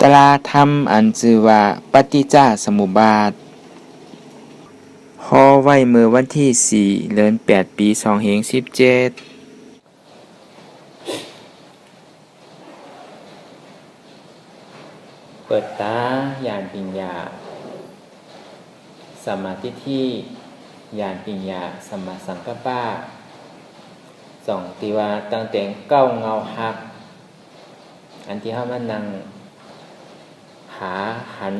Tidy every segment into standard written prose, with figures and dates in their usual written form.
ตราธรรมอันชื่อว่าปฏิจจสมุปบาทฮอไว้เมื่อวันที่4เดือน8ปี2017เปิดตาญาณปัญญาสัมมาทิฏฐิญาณปัญญาสัมมาสังกัปปะสองที่ว่าตั้งแต่เก้าเงาหักอันที่เฮามานั่งหาหัน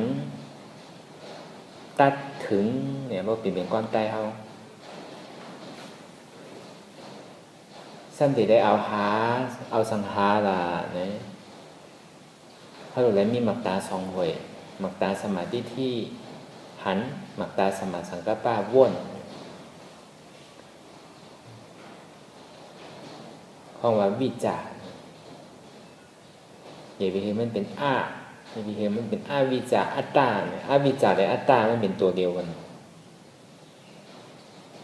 ตัดถึงเนี่ยบ่เป็นก้อนใต้เฮาซ้ำที่ได้เอาสังหาระเนี่ยเฮาเลยมีมักตาสองห้วยมักตาสมาธิที่หันมักตาสมาสังกัปปะวนห้องว่าวิจารอย่าไปเห็นมันเป็นอย่าไปเห็นมันเป็นวิจารอัตตาเนี่ยวิจารและอัตตามันเป็นตัวเดียวกัน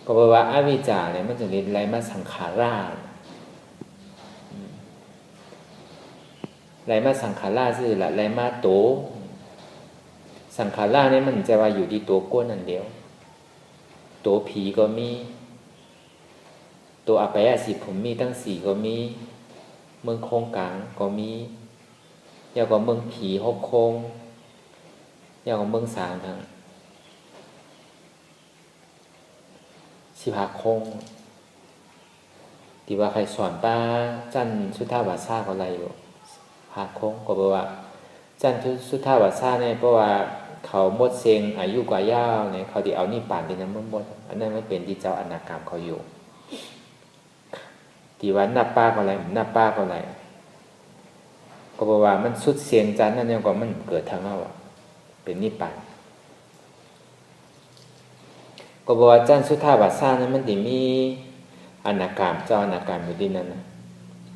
ก็แปลว่าวิจารเนี่ยมันจะเรียนอะไรมาสังขาราไรมาสังขาราซื่อละไรมาโตสังขาราเนี่ยมันจะว่าอยู่ที่ตัวก้นนั่นเดียวตัวผีก็มีตัวอภัยสิทธิ์ผมมีตั้ง4ก็มีเมืองโคงกลางก็มียาวกว่าเมืองผี6โคงยาวกว่าเมืองสางทั้ง15โคงที่ว่าใครสอนป้าจันสุทธาวาสาก็อะไรอยู่5โคงก็แปลว่าจันสุทธาวาสาเนี่ยเพราะว่าเขาหมดเซงอายุกว่ายาวเนี่ยเขาที่เอานี่ป่านเป็นน้ำหมดอันนั้นไม่เป็นที่เจ้าอนาคามเขาอยู่ที่ว่าหน้าป้าก็อะไรหน้าป้าก็อะไรก็บอกว่ามันสุดเสียงจันนั่นเนี่ยก็มันเกิดทางเราเป็นนิพพานก็บอกว่าจันสุทธาวาสานั้นมันที่มีอนาคามเจ้าอนาคามอยู่ที่นั่นนะ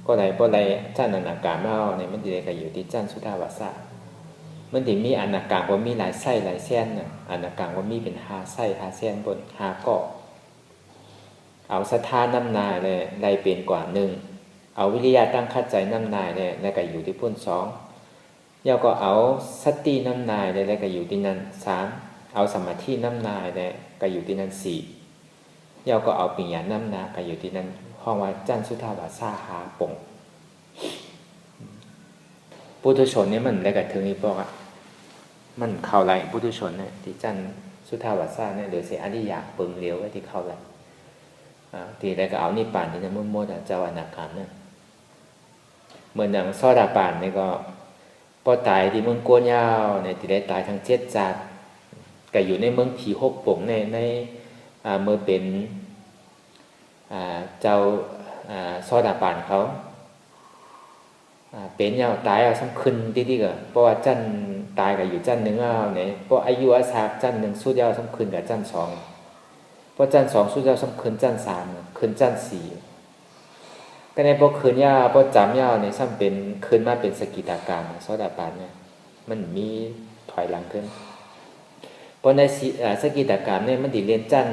ก็ไหนเพราะอะไรจันอนาคามเราเนี่ยมันที่ไหนก็อยู่ที่จันสุทธาวาสามันที่มีอนาคามว่ามีหลายไส้หลายเส้นน่ะอนาคามว่ามีเป็น5ไส้5เส้นบน5เกาะเอาศรัทธาน้ำนายเลยใดเป็นกว่า1เอาวิริยะตั้งคัดใจน้ำนายเลยแล้วก็อยู่ที่พุ่น2แล้วก็เอาสติน้ำนายเลยแล้วก็อยู่ที่นั่น3เอาสมาธิน้ำนายเลยก็อยู่ที่นั่น4แล้วก็เอาปัญญาน้ำนาก็อยู่ที่นั่นห้องว่าจันสุทธาวาสาหาปงปุถุชนเนี่ยมันได้กับถึงนี้บอกอ่ะมันเข้าไรปุถุชนเนี่ยที่จันสุทธาวาสาเนี่ยเดี๋ยวเสียอริยะปึงเลี้ยวไว้ที่เข้าไรทีแรกก็เอานิพพานที่นั่นมุ่งมั่นเจ้าอนาคามเนี่ยเหมือนอย่างโสดาปันนี่ก็พอตายที่เมืองกัวยาวเนี่ยทีแรกตายทั้ง7จักรก็อยู่ในเมืองผี6ปงในเมื่อเป็นเจ้าโสดาปันเขาเป็นยาวตายเอาซ้ำคืนที่ก็เพราะว่าจันตายก็อยู่จันหนึ่งเอาเนี่ยเพราะอายุอาสาจันหนึ่งสุดยาวซ้ำคืนกับจัน2เพราะจัน2สุดยาวซ้ำคืนจัน3คืนจัน4ก็ในพวกคืนยาวพวกจำยาวเนี่ยซ้ำเป็นคืนมาเป็นสกิตาการโสดาปันเนี่ยมันมีถอยหลังขึ้นเพราะในสกิตาการเนี่ยมันติเรียนจัน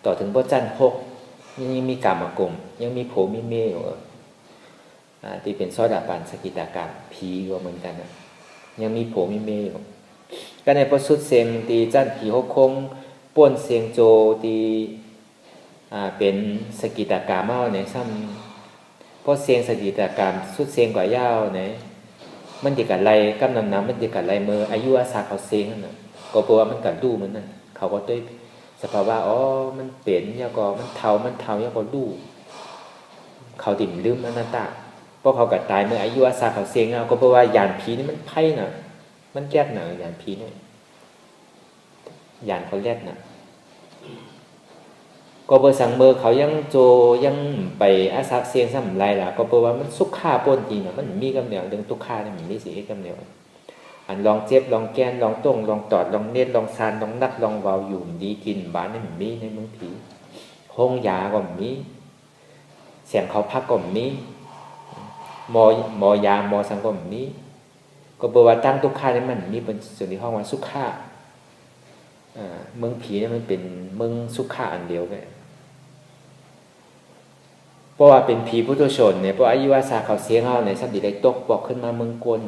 ต่อถึงพวกจัน6ยังมีกามากลมยังมีโผมีเมอยู่ที่เป็นโสดาปันสกิตาการผีก็เหมือนกันนะยังมีโผมีเมอยู่ก็ในพวกสุดเซงตีจันผี6คงป่วนเสียงโจตีเป็นสกิตาการมาเนี่ยซ้ำเพราะเสียงสกิตาการสุดเสียงกว่ายาวเนี่ยมันติดกับไรกำนำน้ำมันติดกับไรเมื่ออายุอาสาเขาเสียงนั่นนะก็เพราะว่ามันกัดดูมันนั่นเขาก็ด้วยสภาวะมันเปลี่ยนยาก็มันเทายาก็ดูเขาติ่มลืมอนัตตาเพราะเขากัดตายเมื่ออายุอาสาเขาเสียงเอาก็เพราะว่ายานผีนี่มันไพ่น่ะมันแก้หน่ะยานผีเนี่ยยานเขาแรกน่ะก็เบอร์สังเบอร์เขายังไปอาศักเสียงซ้ำไรล่ะก็เพราะว่ามันสุขค่าป้นจริงนะมันมีกำเนิดเรื่องทุกค่าเนี่ยมันมีสิ่งที่กำเนิดอันลองเจ็บลองแกนลองต้งลองตอดลองเน็ตลองซานลองนัดลองวาวอยู่ดีกินบ้านนี่มันมีในเมืองผีห้องยาก็มีเสียงเขาพักก็มีหมอยาหมอสังก็มีก็เพราะว่าตั้งทุกค่านี่มันมีเป็นส่วนที่ห้องว่าสุขค่าเมืองผีเนี่ยมันเป็นเมืองสุขะอันเดียวกันเพราะว่าเป็นผีพุทธชนเนี่ยเพราะอายุวาสาเขาเสียงเขาเนี่ยสัมผัสได้ตกบอกขึ้นมาเมืองกล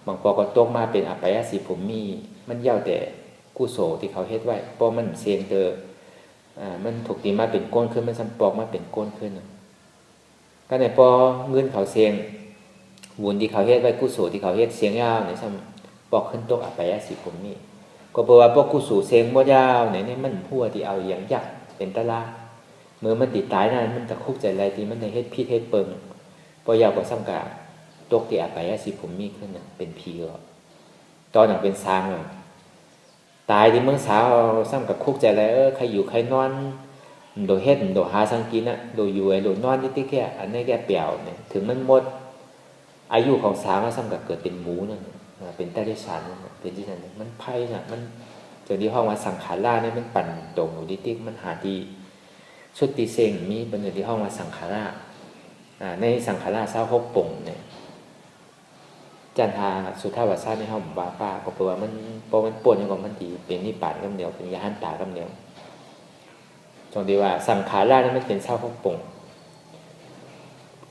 บางปอก็ตกมาเป็นอัปยสีผมมีมันเย่าแต่กุโสที่เขาเฮ็ดไว้เพราะมันเสียงเตอมันถูกตีมาเป็นก้นขึ้นมันสัมปอกมาเป็นก้นขึ้นก็ในพอเงินเขาเสียงวุนที่เขาเฮ็ดไว้กุโสที่เขาเฮ็ดเสียงยาวในสัมปอกขึ้นตกอัปยสีผมมีก็เพราะว่าพวกกุโสเสียงบ่ยาวเนี่ยมันพัวที่เอาอย่างยักษ์เป็นตะลาเมื่อมันติดตายนั้นมันจะคุกใจอะไรที่มันในเฮ็ดพิษเฮ็ดเปิงพอยาวกว่าสังกาตกที่อัปยสีผมมีขึ้นเป็นผีก็ตอนนั้นเป็นสางตายที่เมืองสาวซ้ำกับคุกใจอะไรใครอยู่ใครนอนโดยเฮ็ดโดยหาสังกินโดยอยู่โดยนอนที่แก่อันนี้แก่เปี่ยวเนี่ยถึงมันหมดอายุของสาวซ้ำกับเกิดเป็นหมูนั่นเป็นตาดิฉันเป็นที่นั่นมันไพ่น่ะมันจนที่ห้องว่าสังขารล่าเนี่ยมันปั่นตรงอยู่ที่มันหาที่ชุดตีเซงมีบนอยู่ที่ห้องว่าสังขาราในสังขาราเศร้าหกป่งเนี่ยจันทาสุทธาวาสาในห้องบาป้าก็เพราะว่ามันพอมันปวดอย่างมันดีเป็นนิพพานกำเดียวเป็นยาหันตากำเดียวจงดีว่าสังขารานี่มันเป็นเศร้าหกป่ง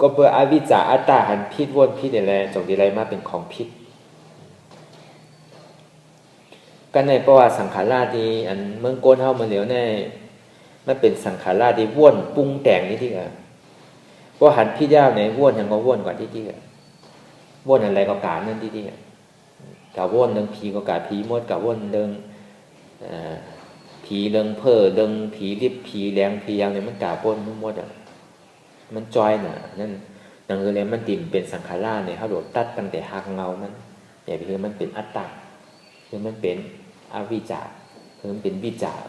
ก็เพื่ออวิจจาอัตตาหันพิษวนพิษอะไรจงดีไรมาเป็นของพิษก็ในประวัติสังขาราที่อันเมืองโกนเฮามาเหลียวในมันเป็นสังขาราที่ว่นปรุงแต่งนี่ที่อ่ะเพราะหันพิษยาวในว่นยังก็ว่นกว่าที่อ่ะว่นอะไรก็การนั่นที่อ่ะกะว่นเรื่องผีก็กะผีมดกะว่นเรื่องผีเรื่องเพ้อเรื่องผีริบผีแรงผียังเนี่ยมันกะป่นมดอ่ะมันจอยน่ะนั่นนั่นคือเลยมันติ่มเป็นสังขาราเนี่ยเฮาโดดตัดตั้งแต่หักเงามันอย่าไปคือมันเป็นอัตตาคือมันเป็นอวิชชาคือมันเป็นวิจาร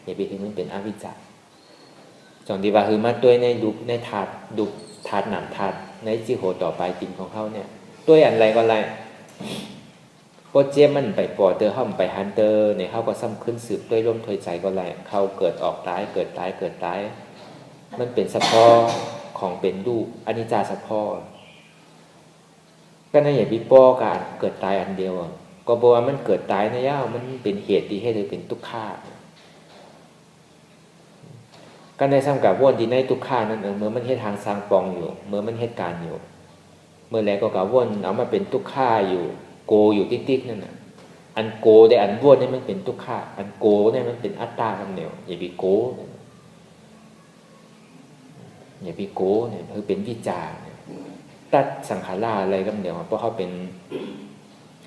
อย่าไปคือมันเป็นอวิชชาจงดีว่าคือมาด้วยในดุในถาดดุถาดหนามถาดในจิโหต่อไปกินของเขาเนี่ยด้วยอันไรก็ไรโปรเจมันไปปอเตอร์ห้อมไปฮันเตอร์เนี่ยเขาก็ซ้ำขึ้นสืบด้วยร่มถอยใจก็ไรเขาเกิดออกตายเกิดตายเกิดตายมันเป็นสะพอของเป็นรูปอนิจจาสะพอก็ในอย่างวิปอการเกิดตายอันเดียวก็บอกว่ามันเกิดตายนะย่ามันเป็นเหตุที่ให้เลยเป็นทุกข์ก็ในซ้ำกับว่นที่ในทุกข์นั่นเมื่อมันเหตุทางสร้างปองอยู่เมื่อมันเหตุการณ์อยู่เมื่อแล้วก็กับว่นเอามาเป็นทุกข์อยู่โกอยู่ติ๊กๆนั่นน่ะอันโกได้อันว่นนี่มันเป็นทุกข์อันโกเนี่ยมันเป็นอัตตาคำเดียวอย่าไปโกอย่าไปโกเนี่ยคือเป็นวิจารตัดสังขารอะไรคำเดียวเพราะเขาเป็น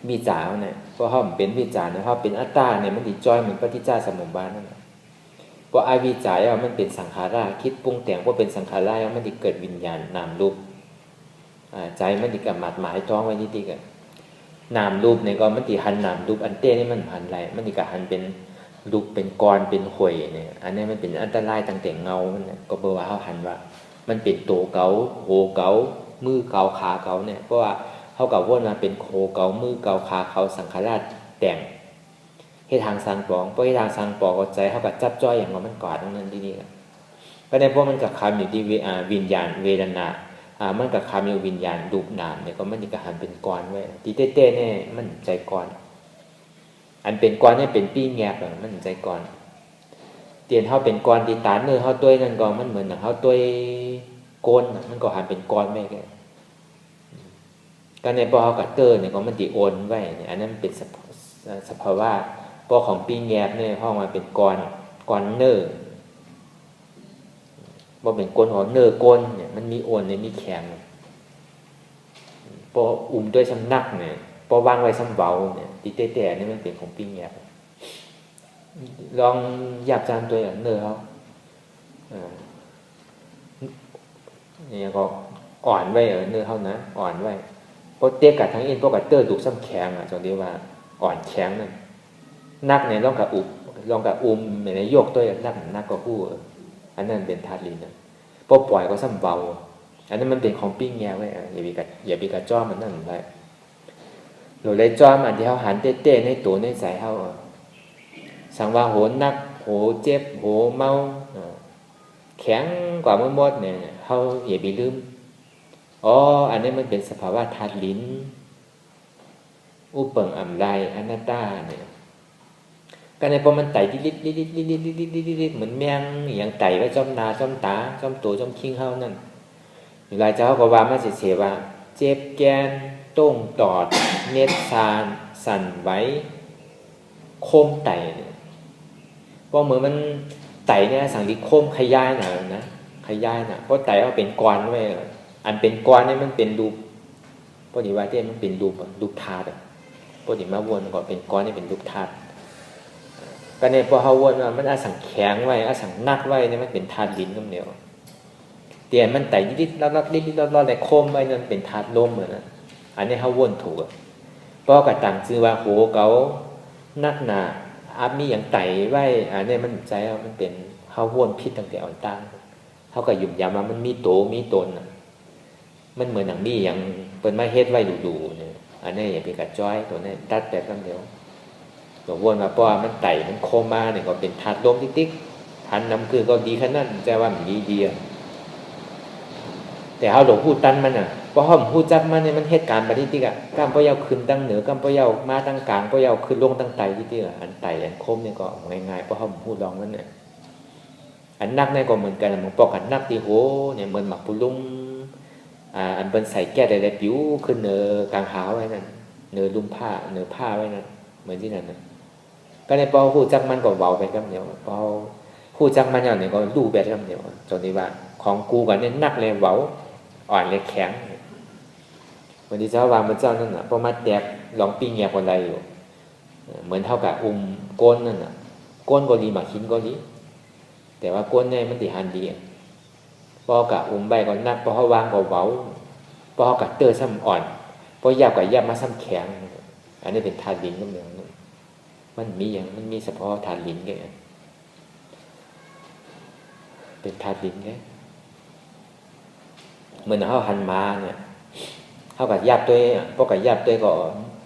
วิจารเนี่ยเพราะเขาเป็นวิจารเนี่ยเขาเป็นอัตตาเนี่ยมันติดจอยเหมือนปฏิจจสมุปบาทนั่นแหละเพราะอวิจารมันเป็นสังขาราคิดปรุงแต่งว่าเป็นสังขารามันติเกิดวิญญาณนามรูปใจมันติกับหมายท้องไว้นิดๆกันนามรูปเนี่ยก็มันติหันนามรูปอันเต้นี่มันหันอะไรมันติกับหันเป็นรูปเป็นก้อนเป็นหวยเนี่ยอันนี้มันเป็นอันตรายตั้งแต่เงามันก็เบอร์ว่าเขาหันว่ามันเป็นโตเกาโหเกามือเกาขาเกาเนี่ยเพราะว่าเขากับว่ามาเป็นโคเกามือเกาขาเขาสังขารราชแต่งให้ทางสังปองเพราะให้ทางสังปองก็ใจเขากับจับจ้อยอย่างมันกอดตรงนั้นที่นี่ก็ในพวกมันกับคำอยู่ที่วิญญาณเวทนามันกับคำอยู่วิญญาณรูปนามเนี่ยก็มันกับหันเป็นก้อนไว้ที่เต้ๆเนี่ยมันใจก้อนอันเป็นก้อนเนี่ยเป็นปี้แงบมันใจก้อนเตียนเขาเป็นก้อนที่ตาเนื้อเขาตัวนั่นก็มันเหมือนเขาตัวโกนมันก็หันเป็นก้อนไว้แกก็ในปอเขากับเตอร์เนี่ยก็มันติโอนไว้เนี่ยอันนั้นเป็นสภาวะปอของปี้แงบเนี่ยห้องมาเป็นก้อนเนื้อบ่เป็นก้นของเนื้อก้นเนี่ยมันมีโอนเนี่ยมีแข็งพอด้วยสำนักเนี่ยพอวางไว้สำเบาเนี่ยติเตะๆนี่มันเป็นของปิ้งแยบลองหยาบจานตัวอย่างเนื้อเขาเนี่ยก็อ่อนไว้เนื้อเขานะอ่อนไว้พอเตะกัดทั้งอินพอกัดเตอร์ดูซ้ำแข็งจนเรียกว่าอ่อนแข็งนั่นนักเนี่ยลองกับเนี่ยโยกตัวอย่างนักก็พูดอันนั้นเป็นธาตุลิ้นนะพอปล่อยก็ซ้ำเบาอันนั้นมันเป็นของปิ้งแง่ไว้อย่าไปกระจ้อมันนั่นไว้หรือเลยจ้อมอันที่เขาหันเต้ๆในตัวในใจเขาสังว่าโหนักโหเจ็บโหเมาแข็งกว่าเมื่อมดเนี่ยเขาอย่าไปลืมอันนี้มันเป็นสภาวะธาตุลิ้นอุปเปิงอัมไรอนัตตาเนี่ยก็ในพอมันไต่ลิดเหมือนแมงอย่างไต่ไว้จ้อมนาจ้อมตาจ้อมตัวจ้อมคิงเฮานั่นหลายเจ้าก็ว่ามาเสียว่าเจ็บแกน โต้งตอดเม็ดซานสั่นไหวโคมไต่เนี่ยเพราะเหมือนมันไต่เนี่ยสังดิโคมขยายหน่อยนะขยายนะเพราะไต่ว่าเป็นก้อนไว้อันเป็นก้อนเนี่ยมันเป็นรูปพอดีว่าที่มันเป็นรูปธาตุพอดีมาวนก็เป็นก้อนนี่เป็นรูปธาตุก็เนี่ยพอเขาวนมันอาสังแข็งไว้อาสังนักไว้เนี่ยมันเป็นธาตุดินก็เดียวเตียนมันไต่นิดๆรอดๆนิดๆรอดๆในโคมไว้นั่นเป็นธาตุลมเหมือนนะอันนี้เขาวนถูกเพราะกระตังชื่อว่าโหเขานักหนาอามีอย่างไต่ไว้อันนี้มันใจว่ามันเป็นเขาวนพิษตั้งแต่อ่อนตั้งเขาก็ยุ่มยามว่ามันมีโตมีตนมันเหมือนหนังมีอย่างเป็นไม้เฮ็ดไว้ดูๆเนี่ยอันนี้อย่าไปกัดจ้อยตัวนี้ตัดแต่กันเดียวตัววนมาเพราะว่ามันไต่มันโคมมาเนี่ยก็เป็นธาตุลมติ๊กๆทันน้ำคือก็ดีขนาดนั้นใจว่ามันดีแต่เขาหลงพูดตันมันเพราะเขาพูดจักมันเนี่ยมันเหตุการณ์ปฏิทิกกำปะเยาขึ้นตั้งเหนือกำปะเยามาตั้งกลางปะเยาขึ้นลงตั้งไตที่อันไตอันคมเนี่ยก็ง่ายๆเพราะเขาพูดลองมันเนี่ยอันนักเนี่ยก็เหมือนกันมันปอกอันนักที่โหเนี่ยเหมือนหมักปุลุงอันเป็นใส่แก้ได้ผิวขึ้นเนื้อกลางหาไว้นั่นเนื้อลุ่มผ้าเนื้อผ้าไว้นั่นเหมือนที่นั่นนะก็ในพอพูดจักมันก็เบาไปกันเดียวพอพูดจักมันเนี่ยก็ดูแบบกันเดียวจนที่ว่าของกูกันเนี่ยนักเลยเบาอ่อนเลยแข็งวันที่เจ้าวางพระเจ้านั่นน่ะพอมาแตกลองปิ้งแงบคนใดอยู่เหมือนเท่ากับก้นนั่นน่ะก้นก็ดีหมากหินก็ดีแต่ว่าก้นเนี่ยมันติหันดีพอกับใบก็นักพอเขาวางก็เบาพอเขากับเตอร์ซ้ำอ่อนพอยาบกับยาบมาซ้ำแข็งอันนี้เป็นธาตุดินก็เหมือนมันมีอย่างมันมีเฉพาะธาตุดินแค่เป็นธาตุดินแค่เหมือนเขาหันมาเนี่ยเขากับยับตัวพอกับยับตัวก็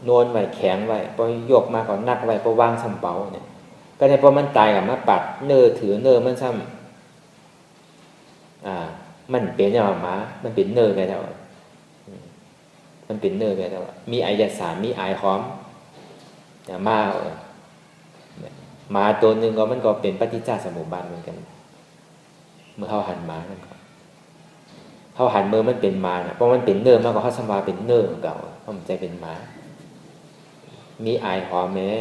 โน้นไว้แข็งไว้พอยกมาก็นักไว้พอวางซ้ำเบาเนี่ยก็ในพอมันตายกับมาปัดเนื้อถือเนื้อมันซ้ำมันเป็นอย่างมามันเป็นเนื้อไปแล้วมันเป็นเนื้อไปแล้วมีอายสารมีอายหอมมาตัวหนึ่งก็มันก็เป็นปฏิจจสมุปบาทเหมือนกันเมื่อเขาหันมานั่นเขาหันมือมันเป็นมาเพราะมันเป็นเนื้อมากกว่าเขาสมาเป็นเนื้อเก่าเขาใจเป็นมามีอายหอมแม้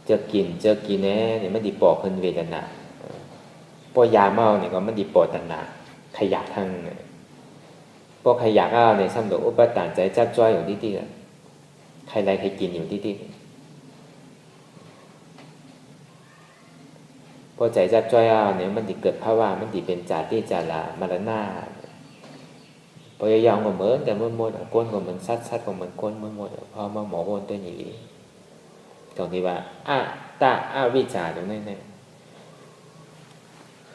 เจอกินแน่เนี่ยมันดีปอกขึ้นเวทนาพอยาเมาเนี่ยก็มันดีปอดตัณหาขยะทั้งพวกขยะก็ในซ้ำดอกอุปตานใจจับจ้อยอยู่ที่ใครไรใครกินอยู่ที่พอใจจับจ้อยเนี่ยมันดีเกิดภาวะมันดีเป็นจาติจาระมรณะพอยาวก็เหมือนแต่เมื่อหมดก้นก็เหมือนซัดก็เหมือนก้นเมื่อหมดพอมาหมอวนตัวนี้ตรงที่ว่าตาวิจารตรงนี้เนี่ย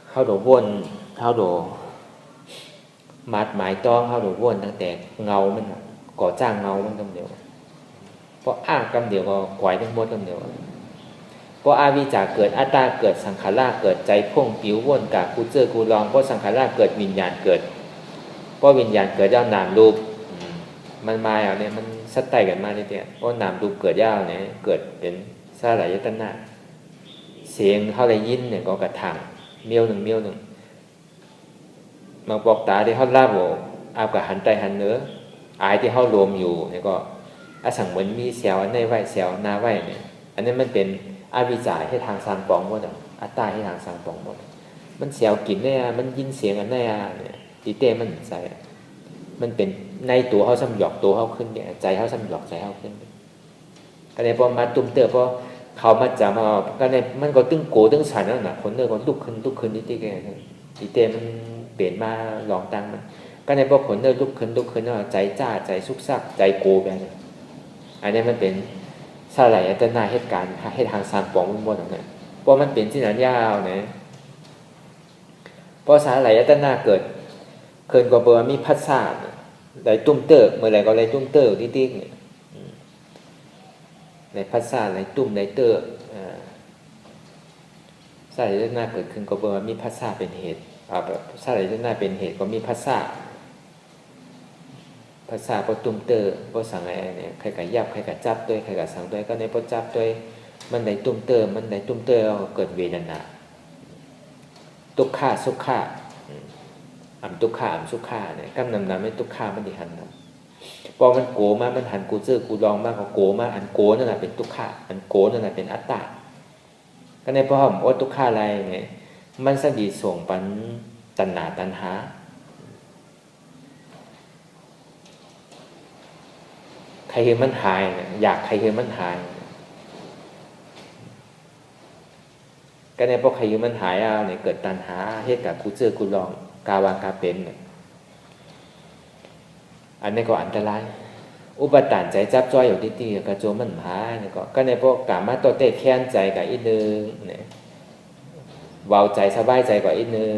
เขาโดวนเขาโดมัดหมายต้องเขาโดวนตั้งแต่เงามันก่อจ้างเงามันกำเดียวเพราะกำเดียวก็กวายทั้งหมดกำเดียวเพราะวิจารเกิดอัตตาเกิดสังขารเกิดใจพ่งผิววนกะกูเจอกูลองเพราะสังขารเกิดวิญญาณเกิดเพราะวิญญาณเกิดย่านามรูปมันมาเนี่ยมันสัดไต่กันมาเนี่ยเพราะนามรูปเกิดย่าเนี่ยเกิดเป็นสลายยตนะเสียงเขาเลยยินเนี่ยก็กระถางเมียวหนึ่งมาบอกตาที่เขาลาบเอากับหันใจหันเนื้ออายที่เขารวมอยู่เนี่ยก็สังเหมือนมีเสียวอันในไหวเสียวหน้าไหวเนี่ยอันนี้มันเป็นอวิจารให้ทางสางปองหมดอัตตาให้ทางสางปองหมดมันเสียวกินเนี่ยมันยินเสียงอันในเนี่ยตีเต้มันใส่มันเป็นในตัวเขาซ้ำหยอกตัวเขาขึ้นเนี่ยใจเขาซ้ำหยอกใจเขาขึ้นก็เลยพอมาตุ้มเตอพอเขามาจำก็เลยมันก็ตึงโกตึงสันนั่นแหละคนเนื้อก็ลุกขึ้นนิดๆแกตีเต้มันเปลี่ยนมาลองตังมันก็ในพอคนเนื้อลุกขึ้นใจจ้าใจซุกซักใจโกแบบนี้อันนี้มันเป็นสลายอัตนาเหตุการณ์ให้ทางสารปองมันหมดเนี่ยเพราะมันเป็นที่นั้นยาวนะพอสลายอัตนาเกิดเคินก็เบอร์มีพัดซาไหลตุ้มเตอร์เมื่อไรก็ไหลตุ้มเตอร์ติ๊กๆเนี่ยไหลพัดซาไหลตุ้มไหลเตอร์สลายอัตนาเกิดขึ้นก็เบอร์มีพัดซาเป็นเหตุแบบสลายอัตนาเป็นเหตุก็มีพัดซาภาษาพอตุ้มเตอร์พอสั่งอะไรเนี่ยใครกับยับใครกับจับด้วยใครกับสั่งด้วยก็ในพอจับด้วยมันได้ตุ้มเตอร์เกิดเวทนาทุกขาสุขะทุกขาสุขะเนี่ยกำนำไม่ทุกขามันดีหันนะ พอมันโกมามันหันกูเจอกูลองมากกว่าโกมาอันโกนั่นแหละเป็นทุกขะอันโกนั่นแหละเป็นอัตตาก็ในพอผมว่าทุกขะอะไรเนี่ยมันสดีส่งปันตัณหาตัณหาใครเห็นมันหายอยากใครเห็นมันหายก็ในพอใครเห็นมันหายเอาเนี่ยเกิดตัณหาเหตุกับกูเจอกูลองกาวากาเป็นเนี่ยอันนี้ก็อันตรายอุปทานใจจับจ้อยอยู่ที่กระโจมมันหาเนี่ยก็ในพวกกามาตัวเตะแค้นใจกับอีกนึงเนี่ยเบาใจสบายใจกว่าอีกนึง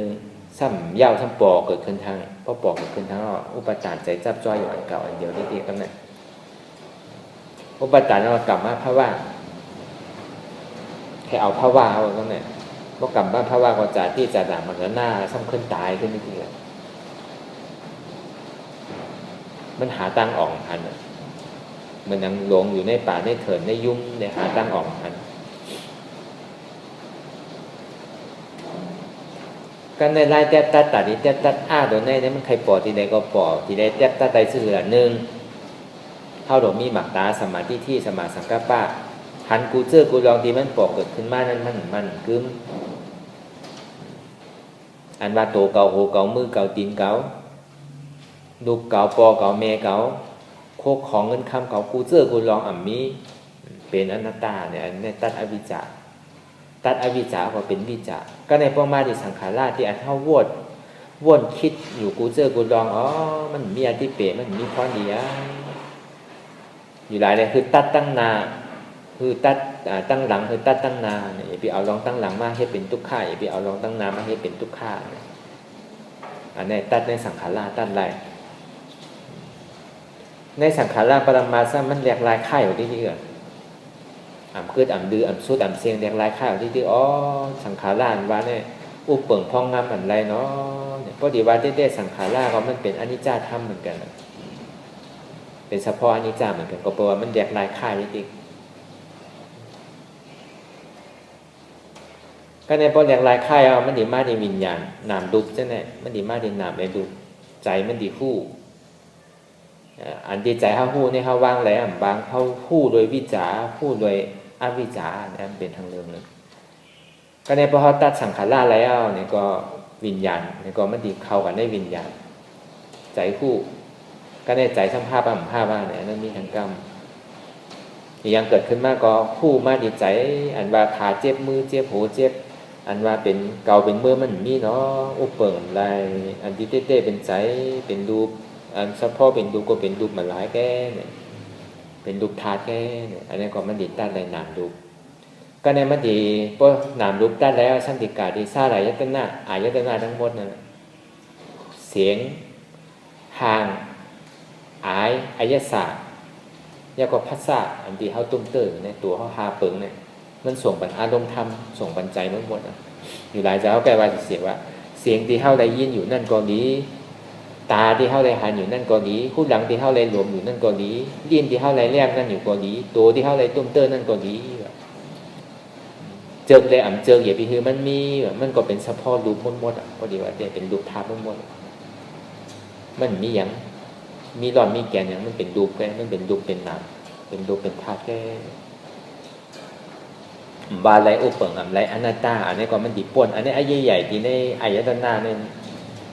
ซ้ำยาวซ้ำปอกเกิดขึ้นทางพอปอกเกิดขึ้นทางอุปทานใจจับจ้อยอยู่อันเก่าอันเดียวที่กันเนี่ยอุปทานเรากลับมาเพราะว่าแค่เอาเพราะว่าเอาตรงนี้พอกลับมาเพราะว่าก็จะที่จะด่ามันก็หน้าซ้ำขึ้นตายขึ้นทีละมันหาตังออกอันมันยังหลงอยู่ในป่าในเถินในยุ่งในหาตังออกอันกันในลายแทบตัดตัดนี่แทบตัดตัวในนี่มันใครปอที่ใดก็ปอที่ใดแทบตัดใดซื่อหนึ่งเท่าดอกมีหมักตาสมาธิที่สมาสังกัปปะหันกูเจอกูลองที่มันปอกเกิดขึ้นมานั้นมันกึ้มอันว่าโตเก่าโหเก่ามือเก่าตีนเก่าลูกเก่าปอเก่าแม่เก่าโคกของเงินคำเก่ากูเจอกูลองมีเป็นอนัตตาเนี่ยในตัดอวิชชาตัดอวิชชาก็เป็นวิจาก็ในพวกมาที่สังขารที่อันเท่าวนคิดอยู่กูเจอกูลองมันมีอธิเปรมันมีข้อเดียอยู่หลายเลยคือตัดตั้งนาคือตัดตั้งหลังคือตัดตั้งนาเนี่ยอย่าไปเอาลองตั้งหลังมาให้เป็นทุกข่าอย่าไปเอาลองตั้งนามาให้เป็นทุกข่าอันนี้ตัดในสังขารตัดไรในสังขารปรมาสมันเรียกลายค่ายอยู่ที่นี่ก่อนเกิดดื้อสุดเสียงเรียกลายค่ายอยู่ที่สังขารว่าเนี่ยอุปเปิงพองงามอันไรเนาะพอดีว่าเต้สังขารก็มันเป็นอนิจจธรรมเหมือนกันเป็นเฉพาะอนิจจาเหมือนกันก็แปลว่ามันเรียกลายค่ายจริงก็ในพอเรียกลายค่ายมันดีมากในวิญญาณนามดุบใช่ไหมมันดีมากในนามในดุบใจมันดีคู่อันดีใจเขาหู้นี่เขาว่างแล้วบางเขาหู้โดยวิจาหู้โดยอวิจาเนี่ยเป็นทางเรื่องนึงก็ในพอเขาตัดสังขารแล้วเนี่ยก็วิญญาณเนี่ยก็มันดีเข้ากันในวิญญาณใจคู่ก็ในใจสัมภาพว่าเนี่ยนั่นมีทางกรรมยังเกิดขึ้นมาก็คู่มาดีใจอันว่าขาเจ็บมือเจ็บหูเจ็บอันว่าเป็นเก่าเป็นเมื่อมันมีเนาะอุปเปิงลายอันที่เต้เป็นใจเป็นรูปอันเฉพาะเป็นดูก็เป็นดูมาหลายแก่เนี่ยเป็นดูธาตุแก่เนี่ยอันนี้ก็มันดีตัดในนามดูก็ในมันดีเพราะนามรูปตัดแล้วสันติกาดีซาหลายยตนะอายตนะทั้งหมดนั่นเสียงห่างอายอายศาสตร์ยากกว่าภาษาอันที่เขาตุ้มเตอร์ในตัวเขาหาเปิงเนี่ยมันส่งปัญอารมณ์ธรรมส่งปัญใจทั้งหมดอยู่หลายจะเขาแปลว่าเสียงว่าเสียงที่เขาได้ยินอยู่นั่นก็ดีตาที่เขาเลยหันอยู่นั่นก็ดีหูหลังที่เขาเลยหลวมอยู่นั่นก็ดีลิ้นที่เขาเลยแลบนั่นอยู่ก็ดีตัวที่เขาเลยตุ้มเตอร์นั่นก็ดีเจอเลยเจออย่าไปคือมันมีมันก็เป็นเฉพาะรูปหมดพอดีว่าเป็นรูปธาตุหมดมันมีอย่างมีหลอดมีแกนอย่างมันเป็นรูปแค่มันเป็นรูปเป็นนามเป็นรูปเป็นธาตุแค่บาไลอุปเปิงไรอนัตตาอันนี้ก็มันดีป่วนอันนี้ไอ้ใหญ่ๆที่ในอายตนะเนี่ย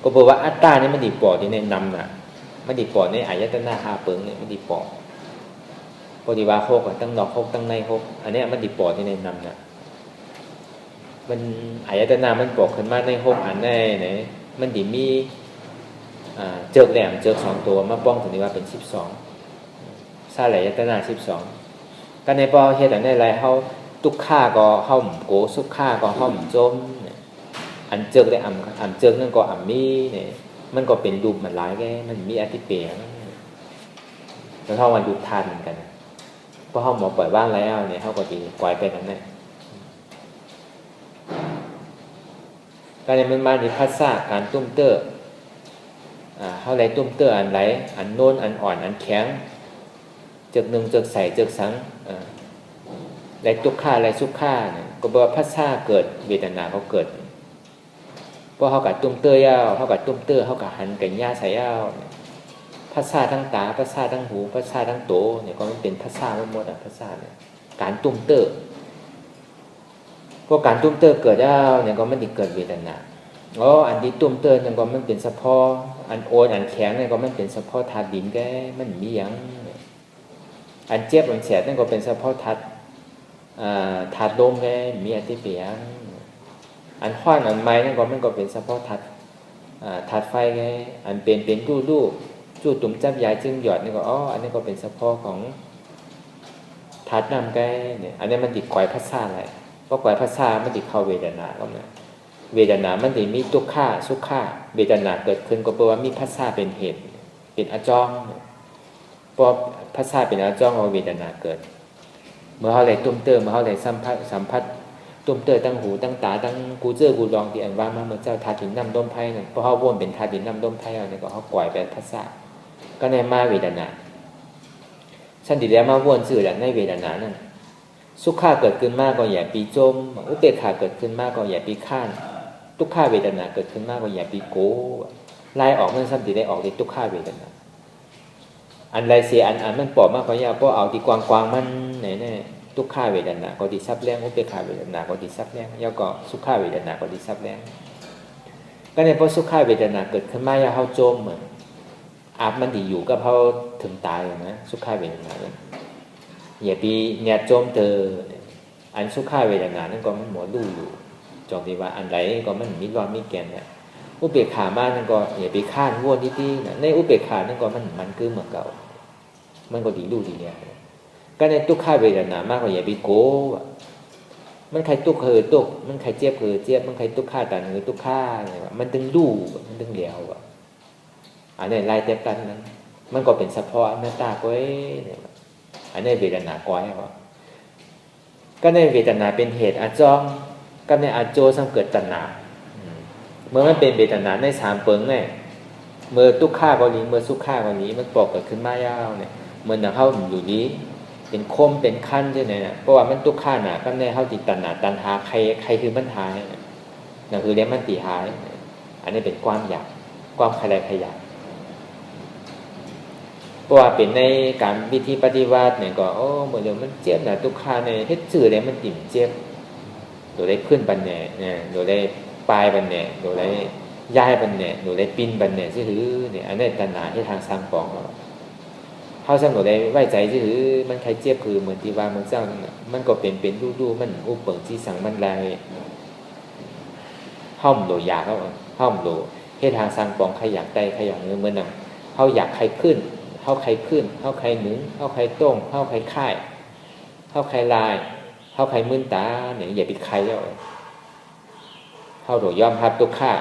ก็บอกว่าอัตตานี่มันดีปอดที่ในนำน่ะมันดีปอดในอายตนะหาเปิงเนี่ยมันดีปอดพอดีว่าโคกตั้งนอกโคกตั้งในโคกอันนี้มันดีปอดที่ในนำน่ะมันอายตนะมันปอกขึ้นมาในโคกอันในไหนมันดีมีเจิกแหลมเจิก2ตัวมาป้องถึงที่ว่าเป็น12ซาหลายยตนะ12กันในปอเฮ็ดอันในไรเฮาทุกข้าก็เฮาโกสุขข้าก็เฮาจมอันเจิกได้อันเจิกนั่นก็มีเนี่ยมันก็เป็นรูปมันหลายแกมันมีอธิเปรแล้วเฮามาดูทานเหมือนกันเพราะเฮาหมอปล่อยว่างแล้วเนี่ยเฮาก็สิปล่อยไปนั่นแหละการมันมาในภาษาการตุ้มเตอร์เฮาไหลตุ้มเตอร์อันไหลอันโน้นอันอ่อนอันแข็งเจิก1เจิกใส่เจิกสังไหลทุกข้าไหลสุขข้าเนี่ยก็บอกว่าภาษาเกิดเวทนาเขาเกิดเพราะเขากับตุ้มเตอร์ยาวเขากับตุ้มเตอร์เขากับหันกันย่าใส่ยาว ภาษาทั้งตาภาษาทั้งหูภาษาทั้งโตเนี่ยก็มันเป็นภาษาหมดอ่ะภาษาเนี่ยการตุ้มเตอร์พวกการตุ้มเตอร์เกิดแล้วเนี่ยก็มันติเกิดเวทนาอันที่ตุ้มเตอร์เนี่ยก็มันเป็นเฉพาะอันโอนอันแข็งเนี่ยก็มันเป็นเฉพาะธาตุดินแกมันมีอย่างอันเจ็บอันแสบนั่นก็เป็นเฉพาะธาตุลมแกมีอันที่เปียงอันห้อนอันไม้นั่นก็มันก็เป็นเฉพาะธาตุไฟไงอันเป็นรูจู้ตุ่มจับยายจึงหยอดนี่ก็อันนี้ก็เป็นเฉพาะของธาตุน้ำแกเนี่ยอันนี้มันติดก่อยภาษาอะไรเพราะก่อยภาษามันติดเข้าเวทนาก็เนี่ยเวทนามันติดมีทุกข่าสุขข่าเวทนาเกิดขึ้นก็แปลว่ามีภาษาเป็นเหตุเป็นอจองเพราะภาษาเป็นอจองเอาเวทนาเกิดเมื่อเขาเลยตุ้มเติมเมื่อเขาเลยสัมผัสตุ้มเตอตั้งหูตั้งตาตั้งกูเจอกูลองที่อันว่ามาเมื่อเจ้าธาตุดินน้ำต้มไผ่นั่นเพราะเขาวนเป็นธาตุดินน้ำต้มไผ่เอาเนี่ยก็เขาปล่อยไปภาษาก็ในมาเวทนาฉันดีแล้วมาวนสื่อแหละในเวทนานั่นสุขข่าเกิดขึ้นมากก็อย่าปีจมอุเบกขาเกิดขึ้นมากก็อย่าปีข้านทุกข่าเวทนาเกิดขึ้นมากก็อย่าปีโกไล่ออกมันซ้ำดีได้ออกในทุกข่าเวทนาอันไรเสียอันมันปลอบมากก็อย่าเพราะเอาที่กวางมันแน่ทุกข่าเวทนาก็ดีซับแรงอุเบกขาเวทนาก็ดีซับแรงย่อก็สุขข่าเวทนาก็ดีซับแรงก็ในเพราะสุขข่าเวทนาเกิดขึ้นมาอย่าเข้าโจมเหมือนอาบมันดีอยู่กับเขาถึงตายนะสุขข่าเวทนาอย่าปีเนี่ยโจมเธออันสุขข่าเวทนานั่นก็มันหมอดูอยู่จองที่ว่าอันไหนก็มันมีร้อนมีแกนเนี่ยอุเบกขามานั่นก็อย่าไปข้านวนที่นะในอุเบกขานั่นก็มันคือเหมือนเก่ามันก็ดีดูดีเนี่ยก็ในทุกข่าเวทนามากกว่าอย่าไปโกมันใครทุกข์คือทุกข์มันใครเจ็บคือเจ็บมันใครทุกข์ข่าแต่เนื้อทุกข์ข่าเนี่ยมันดึงดูมันดึงเหลียวอันนี้ลายเต็มตันนั้นมันก็เป็นเฉพาะหน้าตาก้อยเนี่ยอันนี้เวทนาก้อยก็ในเวทนาเป็นเหตุอาจองก็ในอาโจสังเกิดตัณหาเมื่อมันเป็นเวทนาในสามเปิงเนี่ยเมื่อทุกข่าก็นี้เมื่อสุขข่าก็นี้มันปอกเกิดขึ้นมายาวเนี่ยเมื่อหนักเข้าอยู่นี้เป็นคมเป็นขั้นใช่ไหมนะเพราะว่ามันทุกข่าหนาก็ในเข้าติดตัณหาตัณหาใครคือมันหายนั่นคือเรียกมันติหายอันนี้เป็นความอยากความใครขยันเพราะว่าเป็นในการวิธีปฏิวัติเนี่ยก็เมื่อเดี๋ยวมันเจ็บนะทุกข่าในเฮ็ดสื่อเนี่ยมันติ่มเจ็บโดยได้ขึ้นบันเนี่ยโดยได้ปลายบันเนี่ยโดยได้ย้ายบันเนี่ยโดยได้ปิ้นบันเนี่ยที่ถือเนี่ยอันนี้ตัณหาที่ทางสร้างปองเขาสร้างโดยได้ไว้ใจที่ถือมันใครเจ็บคือเหมือนที่ว่ามันเจ้ามันก็เป็นดูมันอุปเปิงที่สั่งมันลายห้อมโดยอยากเขาห้อมโดยที่ทางสร้างปองใครอยากได้ใครอยากเงินเหมือนนั่นเขาอยากใครขึ้นเขาใครขึ้นเขาใครหนึ่งเขาใครต้งเขาใครค่ายเขาใครลายเขาใครมึนตาเนี่ยอย่าไปใครแล้วเขาโดยยอมรับทุกข่า